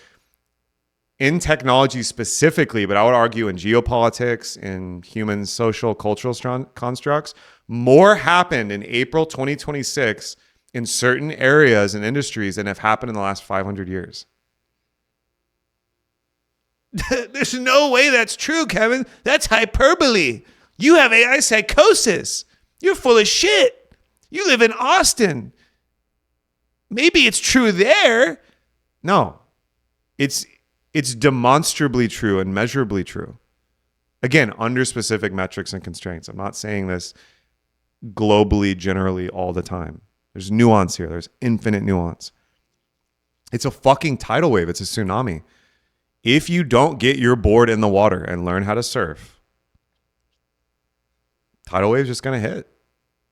[SPEAKER 1] in technology specifically, but I would argue in geopolitics, in human social, cultural constructs, more happened in April 2026 in certain areas and industries than have happened in the last 500 years.
[SPEAKER 2] There's no way that's true, Kevin. That's hyperbole. You have AI psychosis. You're full of shit. You live in Austin. maybe it's true there.
[SPEAKER 1] No, it's demonstrably true and measurably true. Again, under specific metrics and constraints. I'm not saying this globally, generally, all the time. There's nuance here. There's infinite nuance. It's a fucking tidal wave. It's a tsunami. If you don't get your board in the water and learn how to surf, tidal wave's just going to hit.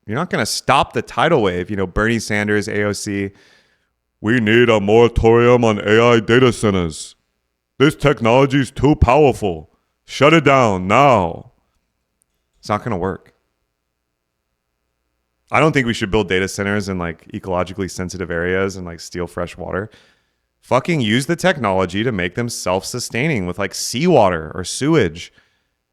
[SPEAKER 1] You're not going to stop the tidal wave. Bernie Sanders, AOC, we need a moratorium on AI data centers. This technology is too powerful. Shut it down now. It's not going to work. I don't think we should build data centers in ecologically sensitive areas and steal fresh water. Fucking use the technology to make them self-sustaining with seawater or sewage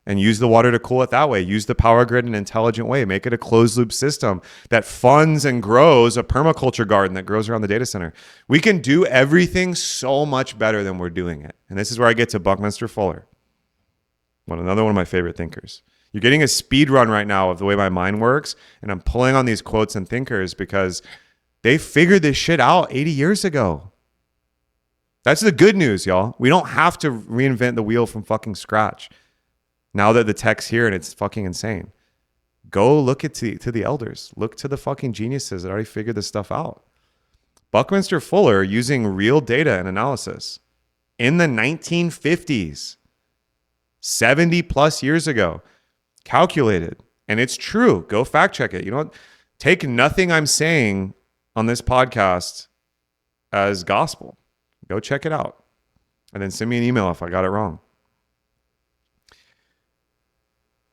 [SPEAKER 1] and use the water to cool it that way. Use the power grid in an intelligent way. Make it a closed loop system that funds and grows a permaculture garden that grows around the data center. We can do everything so much better than we're doing it. And this is where I get to Buckminster Fuller. Another one of my favorite thinkers. You're getting a speed run right now of the way my mind works, and I'm pulling on these quotes and thinkers because they figured this shit out 80 years ago. That's the good news, y'all. We don't have to reinvent the wheel from fucking scratch. Now that the tech's here and it's fucking insane. Go look to the elders. Look to the fucking geniuses that already figured this stuff out. Buckminster Fuller, using real data and analysis in the 1950s, 70 plus years ago, calculated, and it's true. Go fact check it. You know what? Take nothing I'm saying on this podcast as gospel. Go check it out. And then send me an email if I got it wrong.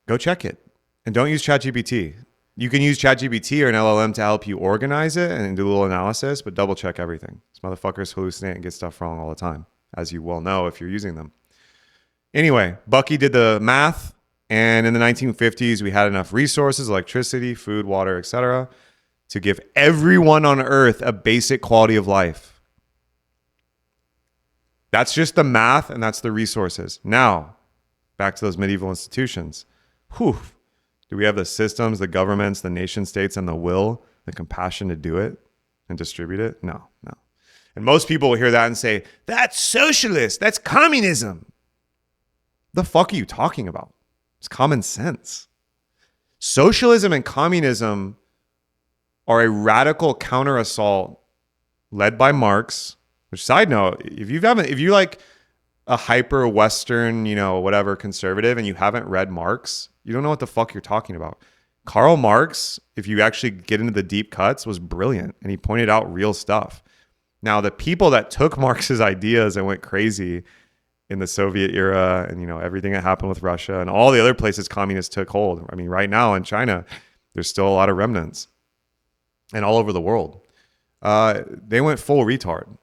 [SPEAKER 1] Go check it. And don't use ChatGPT. You can use ChatGPT or an LLM to help you organize it and do a little analysis, but double check everything. These motherfuckers hallucinate and get stuff wrong all the time, as you well know if you're using them. Anyway, Bucky did the math, and in the 1950s, we had enough resources, electricity, food, water, etc., to give everyone on Earth a basic quality of life. That's just the math, and that's the resources. Now, back to those medieval institutions. Whew. Do we have the systems, the governments, the nation states, and the will, the compassion to do it and distribute it? No. And most people will hear that and say, that's socialist, that's communism. The fuck are you talking about? It's common sense. Socialism and communism are a radical counter-assault led by Marx. Which, side note, if you like a hyper Western, whatever conservative, and you haven't read Marx, you don't know what the fuck you're talking about. Karl Marx, if you actually get into the deep cuts, was brilliant, and he pointed out real stuff. Now, the people that took Marx's ideas and went crazy in the Soviet era and, everything that happened with Russia and all the other places communists took hold. I mean, right now in China, there's still a lot of remnants, and all over the world. They went full retard.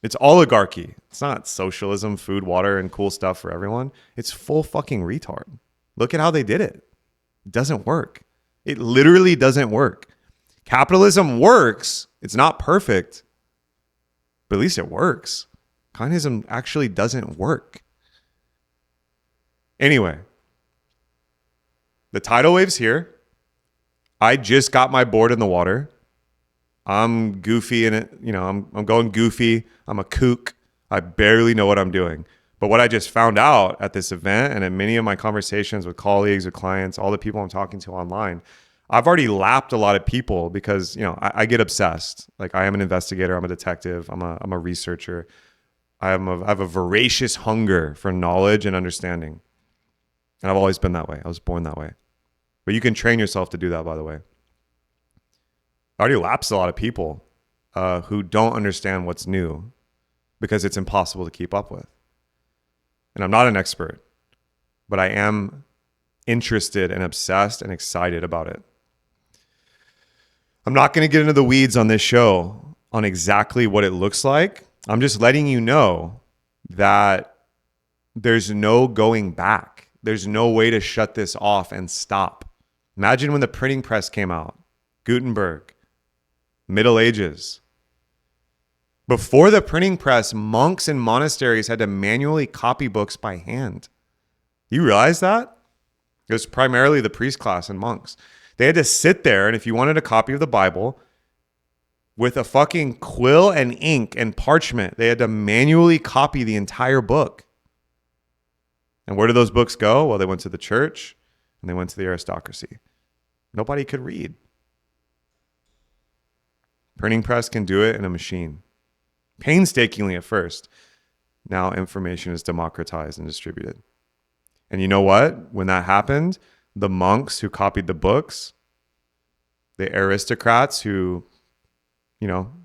[SPEAKER 1] It's oligarchy. It's not socialism, food, water, and cool stuff for everyone. It's full fucking retard. Look at how they did it. It doesn't work. It literally doesn't work. Capitalism works. It's not perfect, but at least it works. Communism actually doesn't work. Anyway, the tidal wave's here. I just got my board in the water. I'm goofy in it. I'm going goofy. I'm a kook. I barely know what I'm doing. But what I just found out at this event and in many of my conversations with colleagues, with clients, all the people I'm talking to online, I've already lapped a lot of people because, I get obsessed. I am an investigator. I'm a detective. I'm a researcher. I have a voracious hunger for knowledge and understanding. And I've always been that way. I was born that way. But you can train yourself to do that, by the way. I already lapsed a lot of people who don't understand what's new because it's impossible to keep up with. And I'm not an expert, but I am interested and obsessed and excited about it. I'm not going to get into the weeds on this show on exactly what it looks like. I'm just letting you know that there's no going back. There's no way to shut this off and stop. Imagine when the printing press came out, Gutenberg, Middle Ages. Before the printing press, monks and monasteries had to manually copy books by hand. You realize that? It was primarily the priest class and monks. They had to sit there, and if you wanted a copy of the Bible, with a fucking quill and ink and parchment. They had to manually copy the entire book. And where did those books go? Well, they went to the church and they went to the aristocracy. Nobody could read. Printing press can do it in a machine. Painstakingly at first. Now information is democratized and distributed. And you know what? When that happened, the monks who copied the books, the aristocrats who,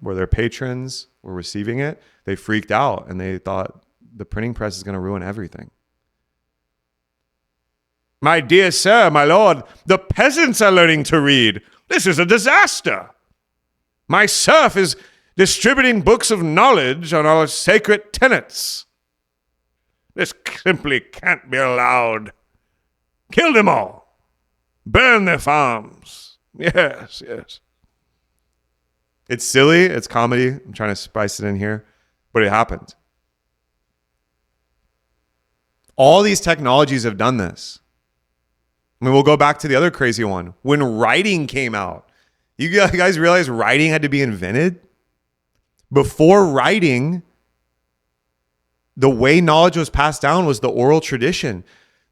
[SPEAKER 1] were their patrons, were receiving it, they freaked out and they thought the printing press is going to ruin everything. My dear sir, my lord, the peasants are learning to read. This is a disaster. My serf is distributing books of knowledge on our sacred tenets. This simply can't be allowed. Kill them all. Burn their farms. Yes. It's silly. It's comedy. I'm trying to spice it in here. But it happened. All these technologies have done this. I mean, we'll go back to the other crazy one. When writing came out, you guys realize writing had to be invented? Before writing, the way knowledge was passed down was the oral tradition.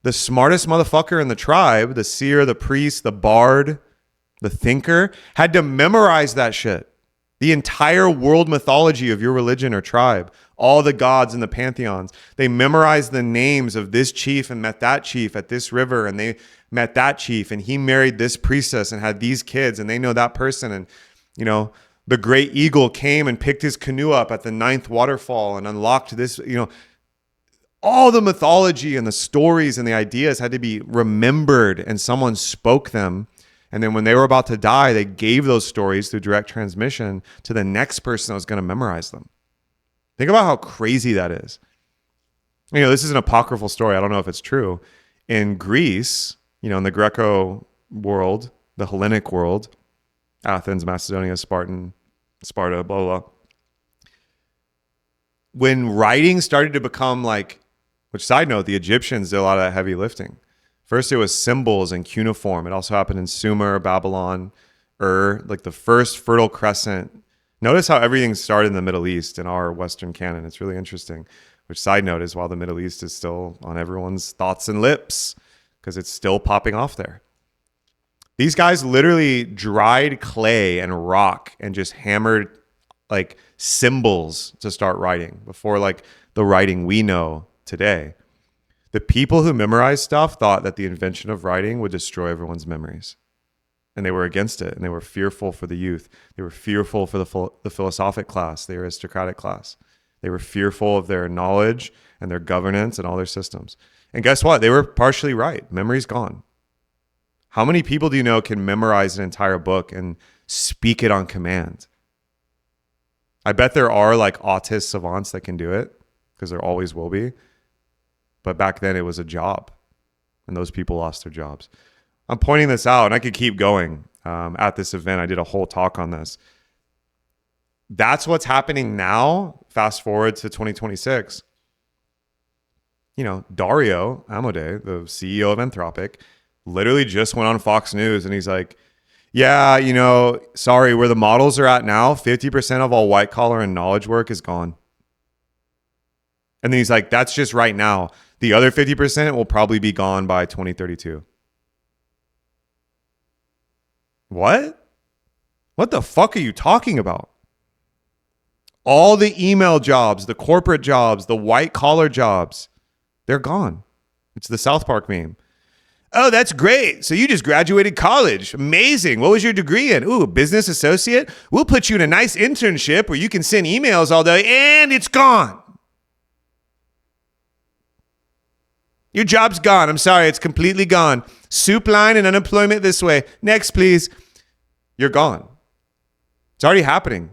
[SPEAKER 1] The smartest motherfucker in the tribe, the seer, the priest, the bard, the thinker, had to memorize that shit. The entire world mythology of your religion or tribe, all the gods in the pantheons, they memorized the names of this chief and met that chief at this river, and they met that chief and he married this priestess and had these kids, and they know that person. And, the great eagle came and picked his canoe up at the 9th waterfall and unlocked this, all the mythology and the stories and the ideas had to be remembered, and someone spoke them. And then when they were about to die, they gave those stories through direct transmission to the next person that was going to memorize them. Think about how crazy that is. This is an apocryphal story. I don't know if it's true. In Greece, in the Greco world, the Hellenic world, Athens, Macedonia, Sparta, blah, blah. When writing started to become which side note, the Egyptians did a lot of that heavy lifting. First, it was symbols and cuneiform. It also happened in Sumer, Babylon, the first Fertile Crescent. Notice how everything started in the Middle East in our Western canon. It's really interesting. Which side note is while the Middle East is still on everyone's thoughts and lips because it's still popping off there. These guys literally dried clay and rock and just hammered symbols to start writing before the writing we know today. The people who memorized stuff thought that the invention of writing would destroy everyone's memories. And they were against it, and they were fearful for the youth. They were fearful for the philosophic class, the aristocratic class. They were fearful of their knowledge and their governance and all their systems. And guess what? They were partially right. Memory's gone. How many people do you know can memorize an entire book and speak it on command? I bet there are autist savants that can do it, because there always will be. But back then it was a job, and those people lost their jobs. I'm pointing this out, and I could keep going. At this event, I did a whole talk on this. That's what's happening now. Fast forward to 2026. Dario Amodei, the CEO of Anthropic, literally just went on Fox News and he's like, yeah, sorry, where the models are at now, 50% of all white collar and knowledge work is gone. And then he's like, that's just right now. The other 50% will probably be gone by 2032. What? What the fuck are you talking about? All the email jobs, the corporate jobs, the white collar jobs, they're gone. It's the South Park meme. Oh, that's great. So you just graduated college. Amazing. What was your degree in? Ooh, business associate. We'll put you in a nice internship where you can send emails all day, and it's gone. Your job's gone. I'm sorry. It's completely gone. Soup line and unemployment this way. Next, please. You're gone. It's already happening.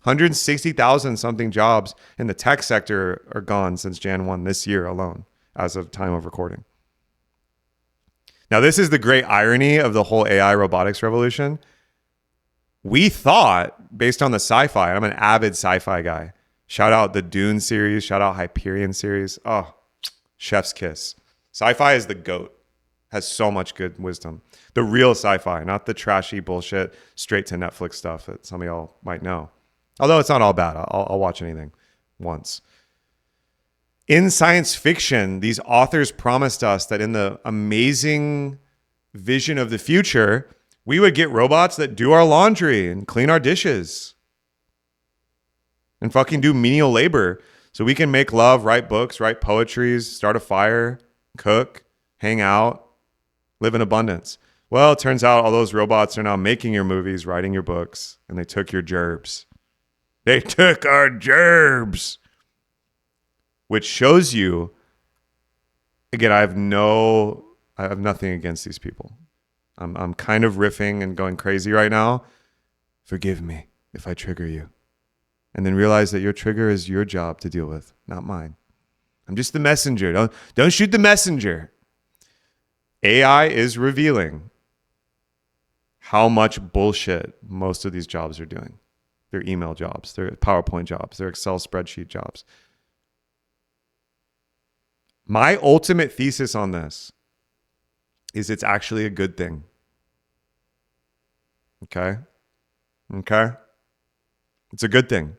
[SPEAKER 1] 160,000 something jobs in the tech sector are gone since Jan 1 this year alone, as of time of recording. Now, this is the great irony of the whole AI robotics revolution. We thought, based on the sci-fi, and I'm an avid sci-fi guy. Shout out the Dune series. Shout out Hyperion series. Oh, chef's kiss. Sci-fi is the GOAT. has so much good wisdom. The real sci-fi, not the trashy bullshit straight to Netflix stuff that some of y'all might know. Although it's not all bad. I'll watch anything once. In science fiction, these authors promised us that in the amazing vision of the future, we would get robots that do our laundry and clean our dishes and fucking do menial labor so we can make love, write books, write poetries, start a fire, cook, hang out, live in abundance. Well, it turns out all those robots are now making your movies, writing your books, and they took your gerbs. They took our gerbs. Which shows you, again, I have nothing against these people. I'm kind of riffing and going crazy right now. Forgive me if I trigger you. And then realize that your trigger is your job to deal with, not mine. I'm just the messenger. Don't shoot the messenger. AI is revealing how much bullshit most of these jobs are doing. Their email jobs, their PowerPoint jobs, their Excel spreadsheet jobs. My ultimate thesis on this is it's actually a good thing. Okay? It's a good thing.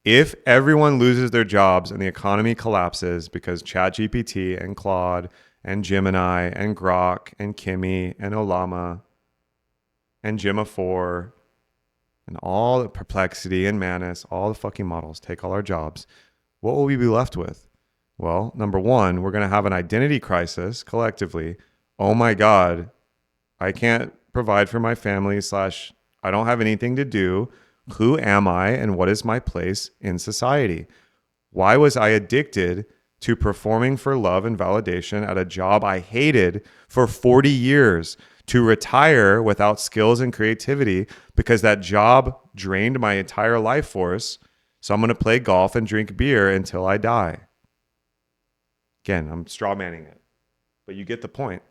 [SPEAKER 1] If everyone loses their jobs and the economy collapses because ChatGPT and Claude and Gemini and Grok and Kimi and Olama and Gemma 4 and all the Perplexity and Manus, all the fucking models take all our jobs, what will we be left with? Well, number one, we're going to have an identity crisis collectively. Oh my God, I can't provide for my family / I don't have anything to do. Who am I and what is my place in society? Why was I addicted to performing for love and validation at a job I hated for 40 years, to retire without skills and creativity because that job drained my entire life force? So I'm going to play golf and drink beer until I die. Again, I'm straw manning it, but you get the point.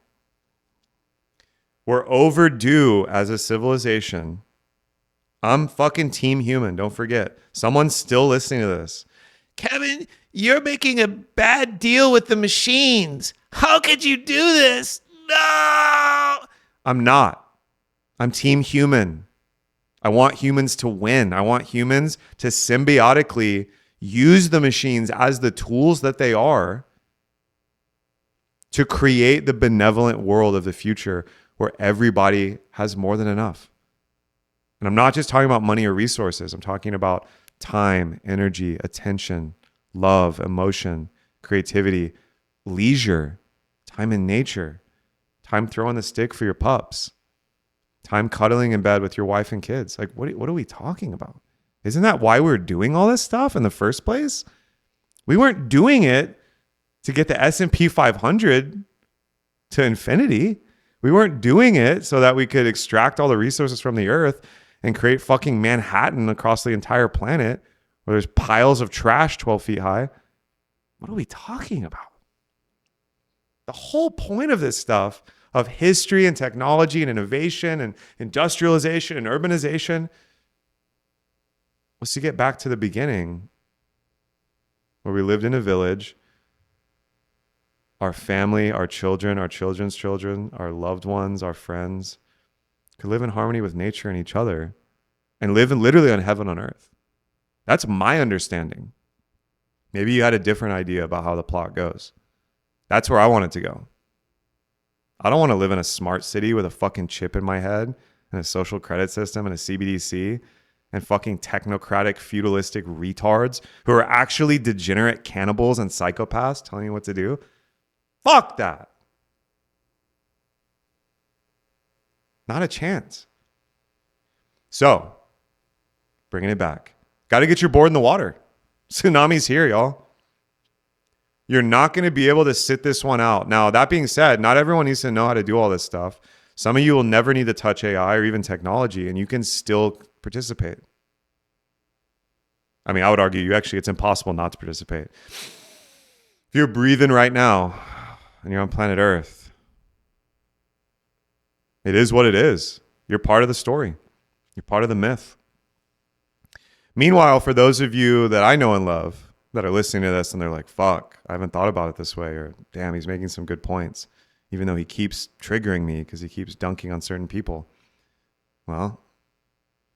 [SPEAKER 1] We're overdue as a civilization. I'm fucking team human. Don't forget. Someone's still listening to this.
[SPEAKER 2] Kevin, you're making a bad deal with the machines. How could you do this? No!
[SPEAKER 1] I'm not. I'm team human. I want humans to win. I want humans to symbiotically use the machines as the tools that they are to create the benevolent world of the future where everybody has more than enough. And I'm not just talking about money or resources. I'm talking about time, energy, attention, love, emotion, creativity, leisure, time in nature, time throwing the stick for your pups, time cuddling in bed with your wife and kids. Like, what are we talking about? Isn't that why we're doing all this stuff in the first place? We weren't doing it to get the S&P 500 to infinity. We weren't doing it so that we could extract all the resources from the earth and create fucking Manhattan across the entire planet where there's piles of trash 12 feet high. What are we talking about? The whole point of this stuff, of history and technology and innovation and industrialization and urbanization, was to get back to the beginning where we lived in a village. Our family, our children, our children's children, our loved ones, our friends could live in harmony with nature and each other and live literally on heaven on earth. That's my understanding. Maybe you had a different idea about how the plot goes. That's where I want it to go. I don't want to live in a smart city with a fucking chip in my head and a social credit system and a CBDC and fucking technocratic, feudalistic retards who are actually degenerate cannibals and psychopaths telling you what to do. Fuck that. Not a chance. So, bringing it back. Got to get your board in the water. Tsunami's here, y'all. You're not going to be able to sit this one out. Now, that being said, not everyone needs to know how to do all this stuff. Some of you will never need to touch AI or even technology, and you can still participate. I mean, I would argue it's impossible not to participate. If you're breathing right now and you're on planet Earth, it is what it is. You're part of the story. You're part of the myth. Meanwhile, for those of you that I know and love that are listening to this and they're like, fuck, I haven't thought about it this way, or damn, he's making some good points. even though he keeps triggering me because he keeps dunking on certain people. Well,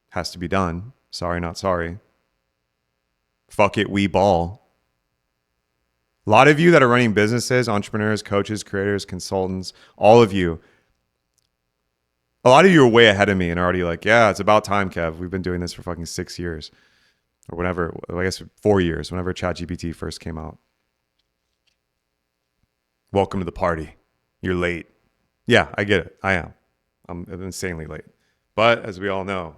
[SPEAKER 1] has to be done. Sorry, not sorry. Fuck it, we ball. A lot of you that are running businesses, entrepreneurs, coaches, creators, consultants, all of you, a lot of you are way ahead of me and are already like, yeah, it's about time, Kev. We've been doing this for fucking 6 years or whatever. I guess 4 years, whenever ChatGPT first came out. Welcome to the party. You're late. Yeah, I get it. I am. I'm insanely late. But as we all know,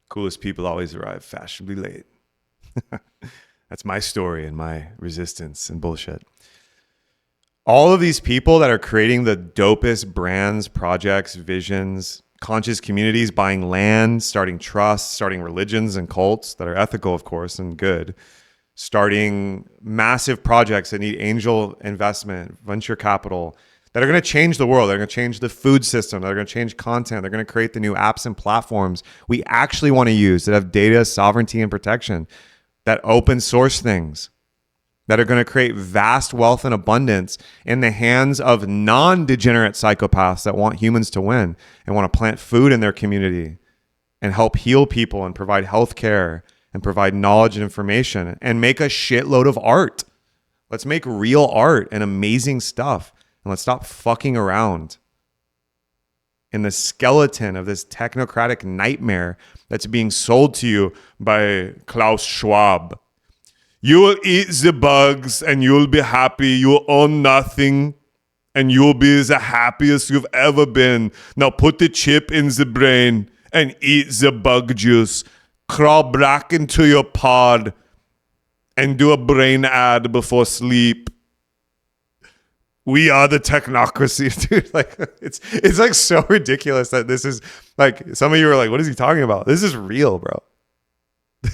[SPEAKER 1] coolest people always arrive fashionably late. That's my story and my resistance and bullshit. All of these people that are creating the dopest brands, projects, visions, conscious communities, buying land, starting trusts, starting religions and cults that are ethical, of course, and good, starting massive projects that need angel investment, venture capital, that are going to change the world. They're going to change the food system. They're going to change content. They're going to create the new apps and platforms we actually want to use that have data sovereignty and protection, that open source things, that are going to create vast wealth and abundance in the hands of non-degenerate psychopaths that want humans to win and want to plant food in their community and help heal people and provide health care and provide knowledge and information and make a shitload of art. Let's make real art and amazing stuff. And let's stop fucking around in the skeleton of this technocratic nightmare that's being sold to you by Klaus Schwab. You will eat the bugs and you'll be happy. You'll own nothing and you'll be the happiest you've ever been. Now put the chip in the brain and eat the bug juice. Crawl back into your pod and do a brain ad before sleep. We are the technocracy, dude. Like it's like so ridiculous that this is like, some of you are like, what is he talking about? This is real, bro.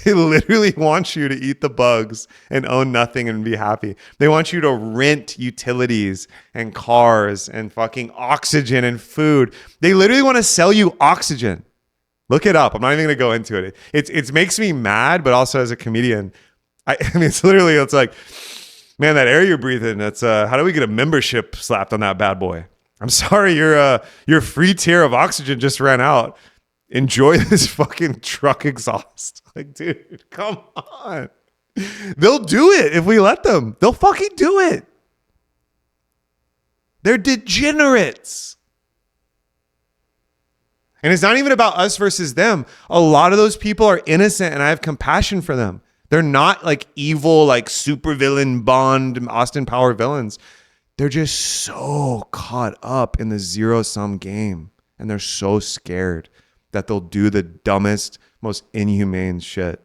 [SPEAKER 1] They literally want you to eat the bugs and own nothing and be happy. They want you to rent utilities and cars and fucking oxygen and food. They literally want to sell you oxygen. Look it up. I'm not even going to go into it. It makes me mad, but also as a comedian, I mean, it's like, man, that air you're breathing, that's how do we get a membership slapped on that bad boy? I'm sorry, your free tier of oxygen just ran out. Enjoy this fucking truck exhaust. Like, dude, come on. They'll do it if we let them. They'll fucking do it. They're degenerates. And it's not even about us versus them. A lot of those people are innocent and I have compassion for them. They're not like evil, like supervillain Bond, Austin Power villains. They're just so caught up in the zero-sum game. And they're so scared that they'll do the dumbest, most inhumane shit.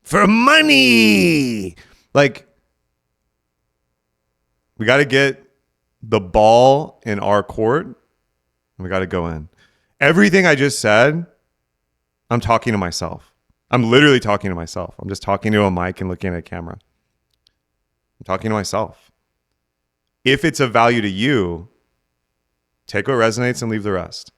[SPEAKER 1] For money! Like, we got to get the ball in our court. And we got to go in. Everything I just said, I'm talking to myself. I'm literally talking to myself. I'm just talking to a mic and looking at a camera. I'm talking to myself. If it's of value to you, take what resonates and leave the rest.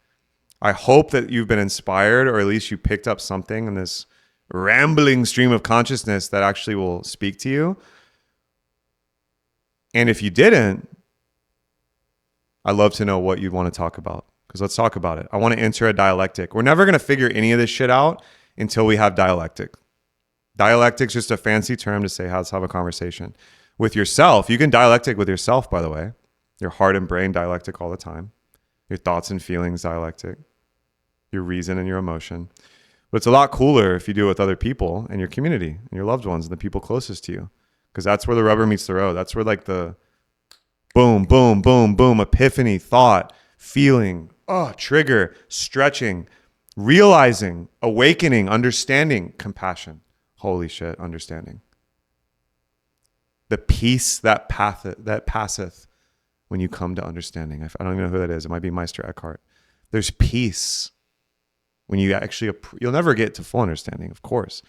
[SPEAKER 1] I hope that you've been inspired, or at least you picked up something in this rambling stream of consciousness that actually will speak to you. And if you didn't, I'd love to know what you'd want to talk about, because let's talk about it. I want to enter a dialectic. We're never going to figure any of this shit out until we have dialectic. Dialectic's just a fancy term to say how to have a conversation with yourself. You can dialectic with yourself, by the way. Your heart and brain dialectic all the time. Your thoughts and feelings dialectic. Your reason and your emotion. But it's a lot cooler if you do it with other people and your community and your loved ones and the people closest to you, because that's where the rubber meets the road. That's where like the boom, boom, boom, boom, epiphany, thought, feeling, trigger, stretching, realizing, awakening, understanding, compassion. Holy shit, understanding. The peace that passeth when you come to understanding. I don't even know who that is. It might be Meister Eckhart. There's peace when you actually, you'll never get to full understanding, of course.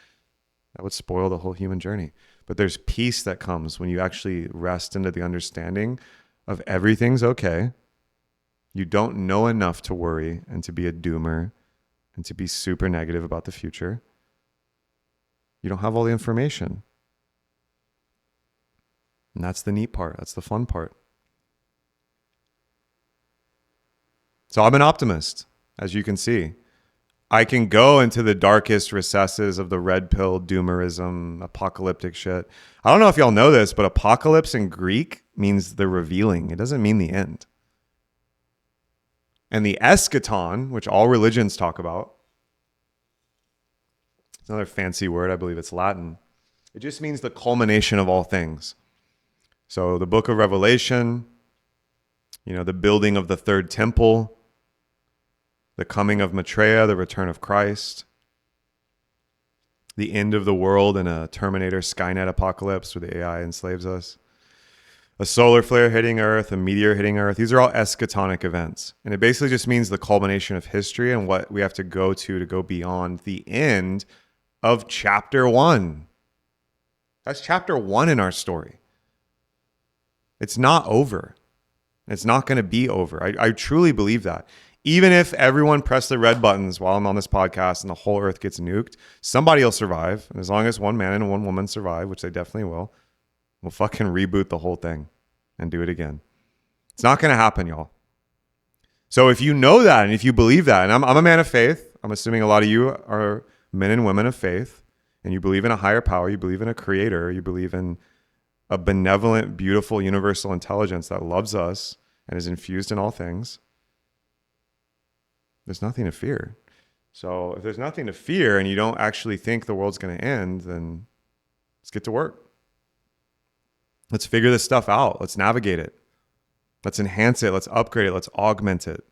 [SPEAKER 1] That would spoil the whole human journey. But there's peace that comes when you actually rest into the understanding of everything's okay. You don't know enough to worry and to be a doomer and to be super negative about the future. You don't have all the information. And that's the neat part. That's the fun part. So I'm an optimist, as you can see. I can go into the darkest recesses of the red pill doomerism, apocalyptic shit. I don't know if y'all know this, but apocalypse in Greek means the revealing. It doesn't mean the end. And the eschaton, which all religions talk about, it's another fancy word. I believe it's Latin. It just means the culmination of all things. So the book of Revelation, the building of the third temple, the coming of Maitreya, the return of Christ, the end of the world in a Terminator Skynet apocalypse where the AI enslaves us, a solar flare hitting Earth, a meteor hitting Earth. These are all eschatonic events. And it basically just means the culmination of history and what we have to go beyond the end of chapter 1. That's chapter 1 in our story. It's not over. It's not going to be over. I truly believe that. Even if everyone pressed the red buttons while I'm on this podcast and the whole earth gets nuked, somebody will survive. And as long as one man and one woman survive, which they definitely will, we'll fucking reboot the whole thing and do it again. It's not going to happen, y'all. So if you know that and if you believe that, and I'm a man of faith, I'm assuming a lot of you are men and women of faith, and you believe in a higher power, you believe in a creator, you believe in a benevolent, beautiful, universal intelligence that loves us and is infused in all things, there's nothing to fear. So if there's nothing to fear and you don't actually think the world's going to end, then let's get to work. Let's figure this stuff out. Let's navigate it. Let's enhance it. Let's upgrade it. Let's augment it.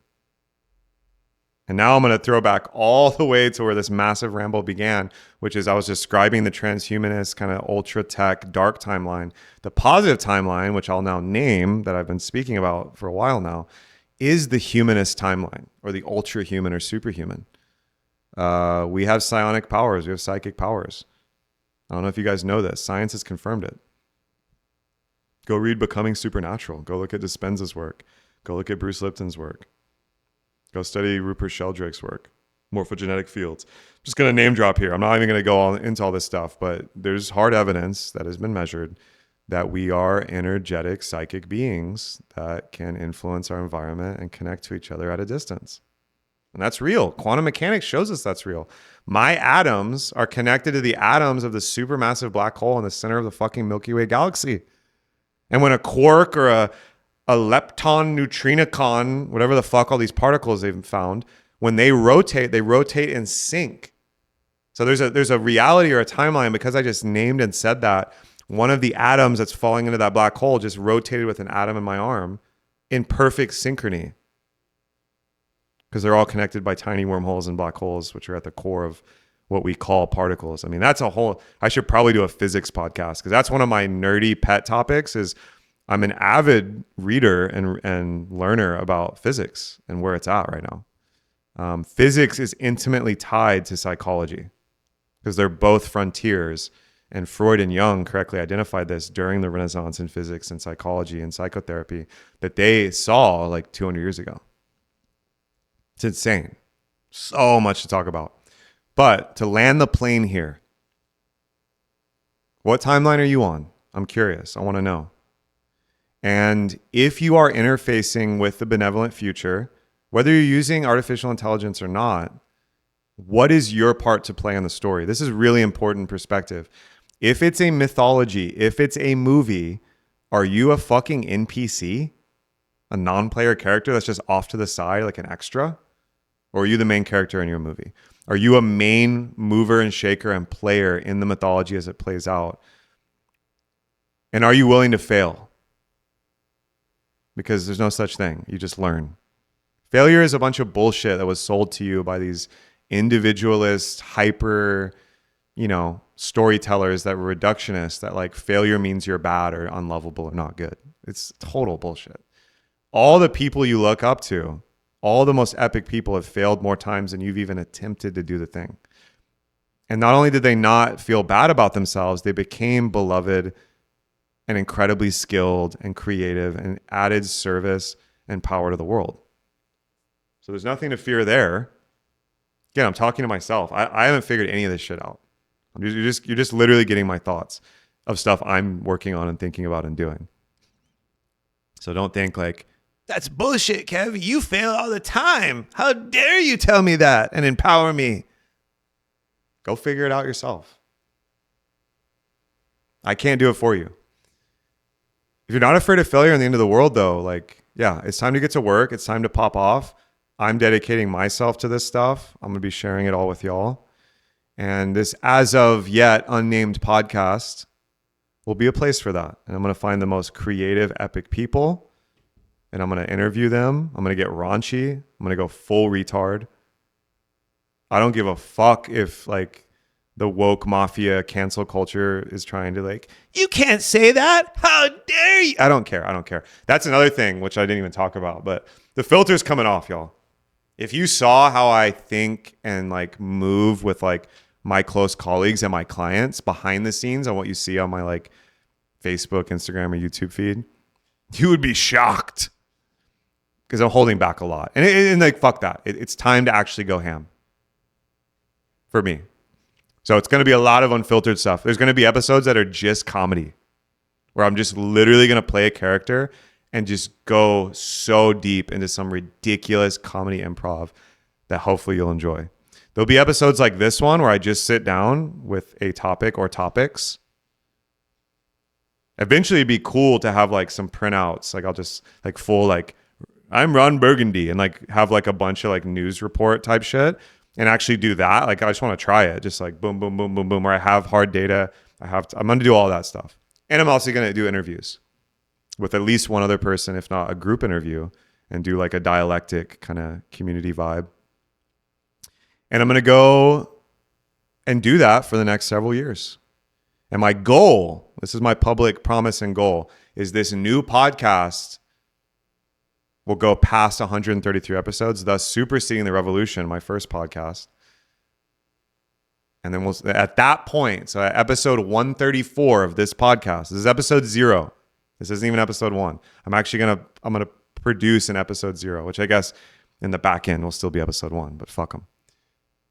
[SPEAKER 1] And now I'm going to throw back all the way to where this massive ramble began, which is I was describing the transhumanist kind of ultra tech dark timeline. The positive timeline, which I'll now name, that I've been speaking about for a while now, is the humanist timeline, or the ultra human or superhuman. We have psionic powers. We have psychic powers. I don't know if you guys know this. Science has confirmed it. Go read Becoming Supernatural. Go look at Dispenza's work. Go look at Bruce Lipton's work. Go study Rupert Sheldrake's work. Morphogenetic fields. I'm just going to name drop here. I'm not even going to go into all this stuff, but there's hard evidence that has been measured that we are energetic psychic beings that can influence our environment and connect to each other at a distance. And that's real. Quantum mechanics shows us that's real. My atoms are connected to the atoms of the supermassive black hole in the center of the fucking Milky Way galaxy. And when a quark or a lepton, neutrinocon, whatever the fuck all these particles they've found, when they rotate in sync. So there's a reality or a timeline, because I just named and said that. One of the atoms that's falling into that black hole just rotated with an atom in my arm in perfect synchrony, because they're all connected by tiny wormholes and black holes, which are at the core of what we call particles. I mean, that's a whole, I should probably do a physics podcast, because that's one of my nerdy pet topics. Is I'm an avid reader and learner about physics and where it's at right now. Physics is intimately tied to psychology, because they're both frontiers. And Freud and Jung correctly identified this during the Renaissance in physics and psychology and psychotherapy that they saw like 200 years ago. It's insane. So much to talk about. But to land the plane here, what timeline are you on? I'm curious. I want to know. And if you are interfacing with the benevolent future, whether you're using artificial intelligence or not, what is your part to play in the story? This is really important perspective. If it's a mythology, if it's a movie, are you a fucking NPC? A non-player character that's just off to the side like an extra? Or are you the main character in your movie? Are you a main mover and shaker and player in the mythology as it plays out? And are you willing to fail? Because there's no such thing. You just learn. Failure is a bunch of bullshit that was sold to you by these individualist, hyper, storytellers that were reductionists, that like failure means you're bad or unlovable or not good. It's total bullshit. All the people you look up to, all the most epic people have failed more times than you've even attempted to do the thing. And not only did they not feel bad about themselves, they became beloved and incredibly skilled and creative and added service and power to the world. So there's nothing to fear there. Again, I'm talking to myself. I haven't figured any of this shit out. You're just literally getting my thoughts of stuff I'm working on and thinking about and doing. So don't think like,
[SPEAKER 2] That's bullshit, Kev. You fail all the time. How dare you tell me that and empower me?
[SPEAKER 1] Go figure it out yourself. I can't do it for you. If you're not afraid of failure in the end of the world, though, like, yeah, it's time to get to work. It's time to pop off. I'm dedicating myself to this stuff. I'm going to be sharing it all with y'all. And this as of yet unnamed podcast will be a place for that. And I'm going to find the most creative, epic people. And I'm going to interview them. I'm going to get raunchy. I'm going to go full retard. I don't give a fuck if like the woke mafia cancel culture is trying to like, you can't say that. How dare you? I don't care. That's another thing, which I didn't even talk about, but the filter's coming off, y'all. If you saw how I think and like move with like my close colleagues and my clients behind the scenes on what you see on my like Facebook, Instagram, or YouTube feed, you would be shocked because I'm holding back a lot. And like, fuck that. It's time to actually go ham for me. So it's going to be a lot of unfiltered stuff. There's going to be episodes that are just comedy where I'm just literally going to play a character and just go so deep into some ridiculous comedy improv that hopefully you'll enjoy. There'll be episodes like this one where I just sit down with a topic or topics. Eventually it'd be cool to have like some printouts. Like I'll just like full like, I'm Ron Burgundy, and like have like a bunch of like news report type shit and actually do that. Like I just want to try it. Just like boom, boom, boom, boom, boom, where I have hard data. I'm going to do all that stuff. And I'm also going to do interviews with at least one other person, if not a group interview, and do like a dialectic kind of community vibe. And I'm going to go and do that for the next several years. And my goal, this is my public promise and goal, is this new podcast will go past 133 episodes, thus superseding The Revolution, my first podcast. And then we'll, at that point, so at episode 134 of this podcast, this is episode 0. This isn't even episode 1. I'm going to produce an episode 0, which I guess in the back end will still be episode 1, but fuck them.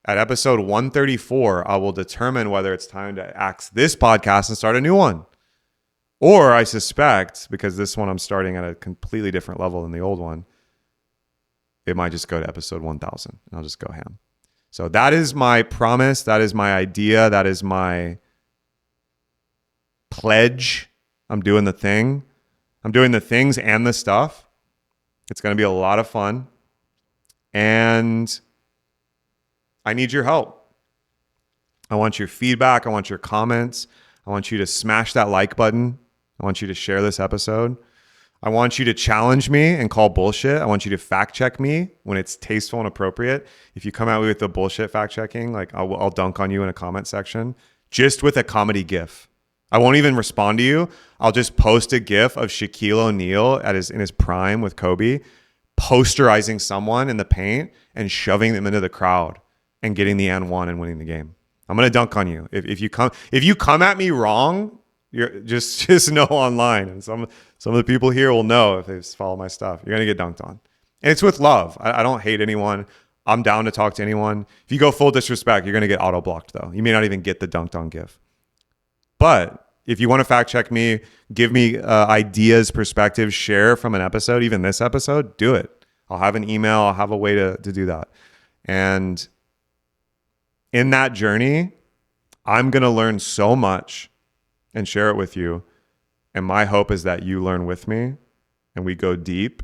[SPEAKER 1] At episode 134, I will determine whether it's time to axe this podcast and start a new one. Or I suspect, because this one I'm starting at a completely different level than the old one, it might just go to episode 1000 and I'll just go ham. So that is my promise. That is my idea. That is my pledge. I'm doing the thing. I'm doing the things and the stuff. It's going to be a lot of fun. And I need your help. I want your feedback. I want your comments. I want you to smash that like button. I want you to share this episode. I want you to challenge me and call bullshit. I want you to fact check me when it's tasteful and appropriate. If you come at me with the bullshit fact checking, like I'll dunk on you in a comment section just with a comedy gif. I won't even respond to you. I'll just post a gif of Shaquille O'Neal in his prime with Kobe, posterizing someone in the paint and shoving them into the crowd and getting the N1 and winning the game. I'm gonna dunk on you. If you come at me wrong, you're just know online, and some of the people here will know if they follow my stuff. You're gonna get dunked on, and it's with love. I don't hate anyone. I'm down to talk to anyone. If you go full disrespect, you're gonna get auto blocked though. You may not even get the dunked on gif. But if you want to fact check me, give me ideas, perspectives, share from an episode, even this episode, do it. I'll have an email. I'll have a way to do that. And in that journey, I'm going to learn so much and share it with you. And my hope is that you learn with me and we go deep.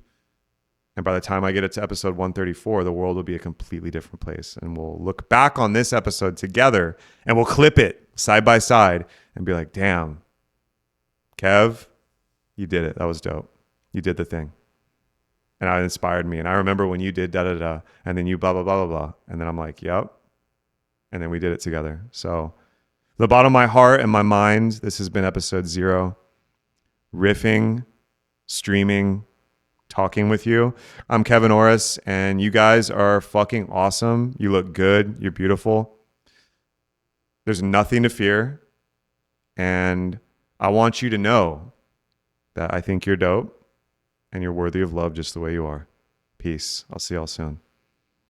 [SPEAKER 1] And by the time I get it to episode 134, the world will be a completely different place. And we'll look back on this episode together and we'll clip it side by side and be like, damn, Kev, you did it. That was dope. You did the thing. And it inspired me. And I remember when you did da-da-da, and then you blah, blah, blah, blah, blah. And then I'm like, yep. And then we did it together. So the bottom of my heart and my mind, this has been episode 0. Riffing, streaming, talking with you. I'm Kevin Orosz, and you guys are fucking awesome. You look good. You're beautiful. There's nothing to fear. And I want you to know that I think you're dope and you're worthy of love just the way you are. Peace. I'll see y'all soon.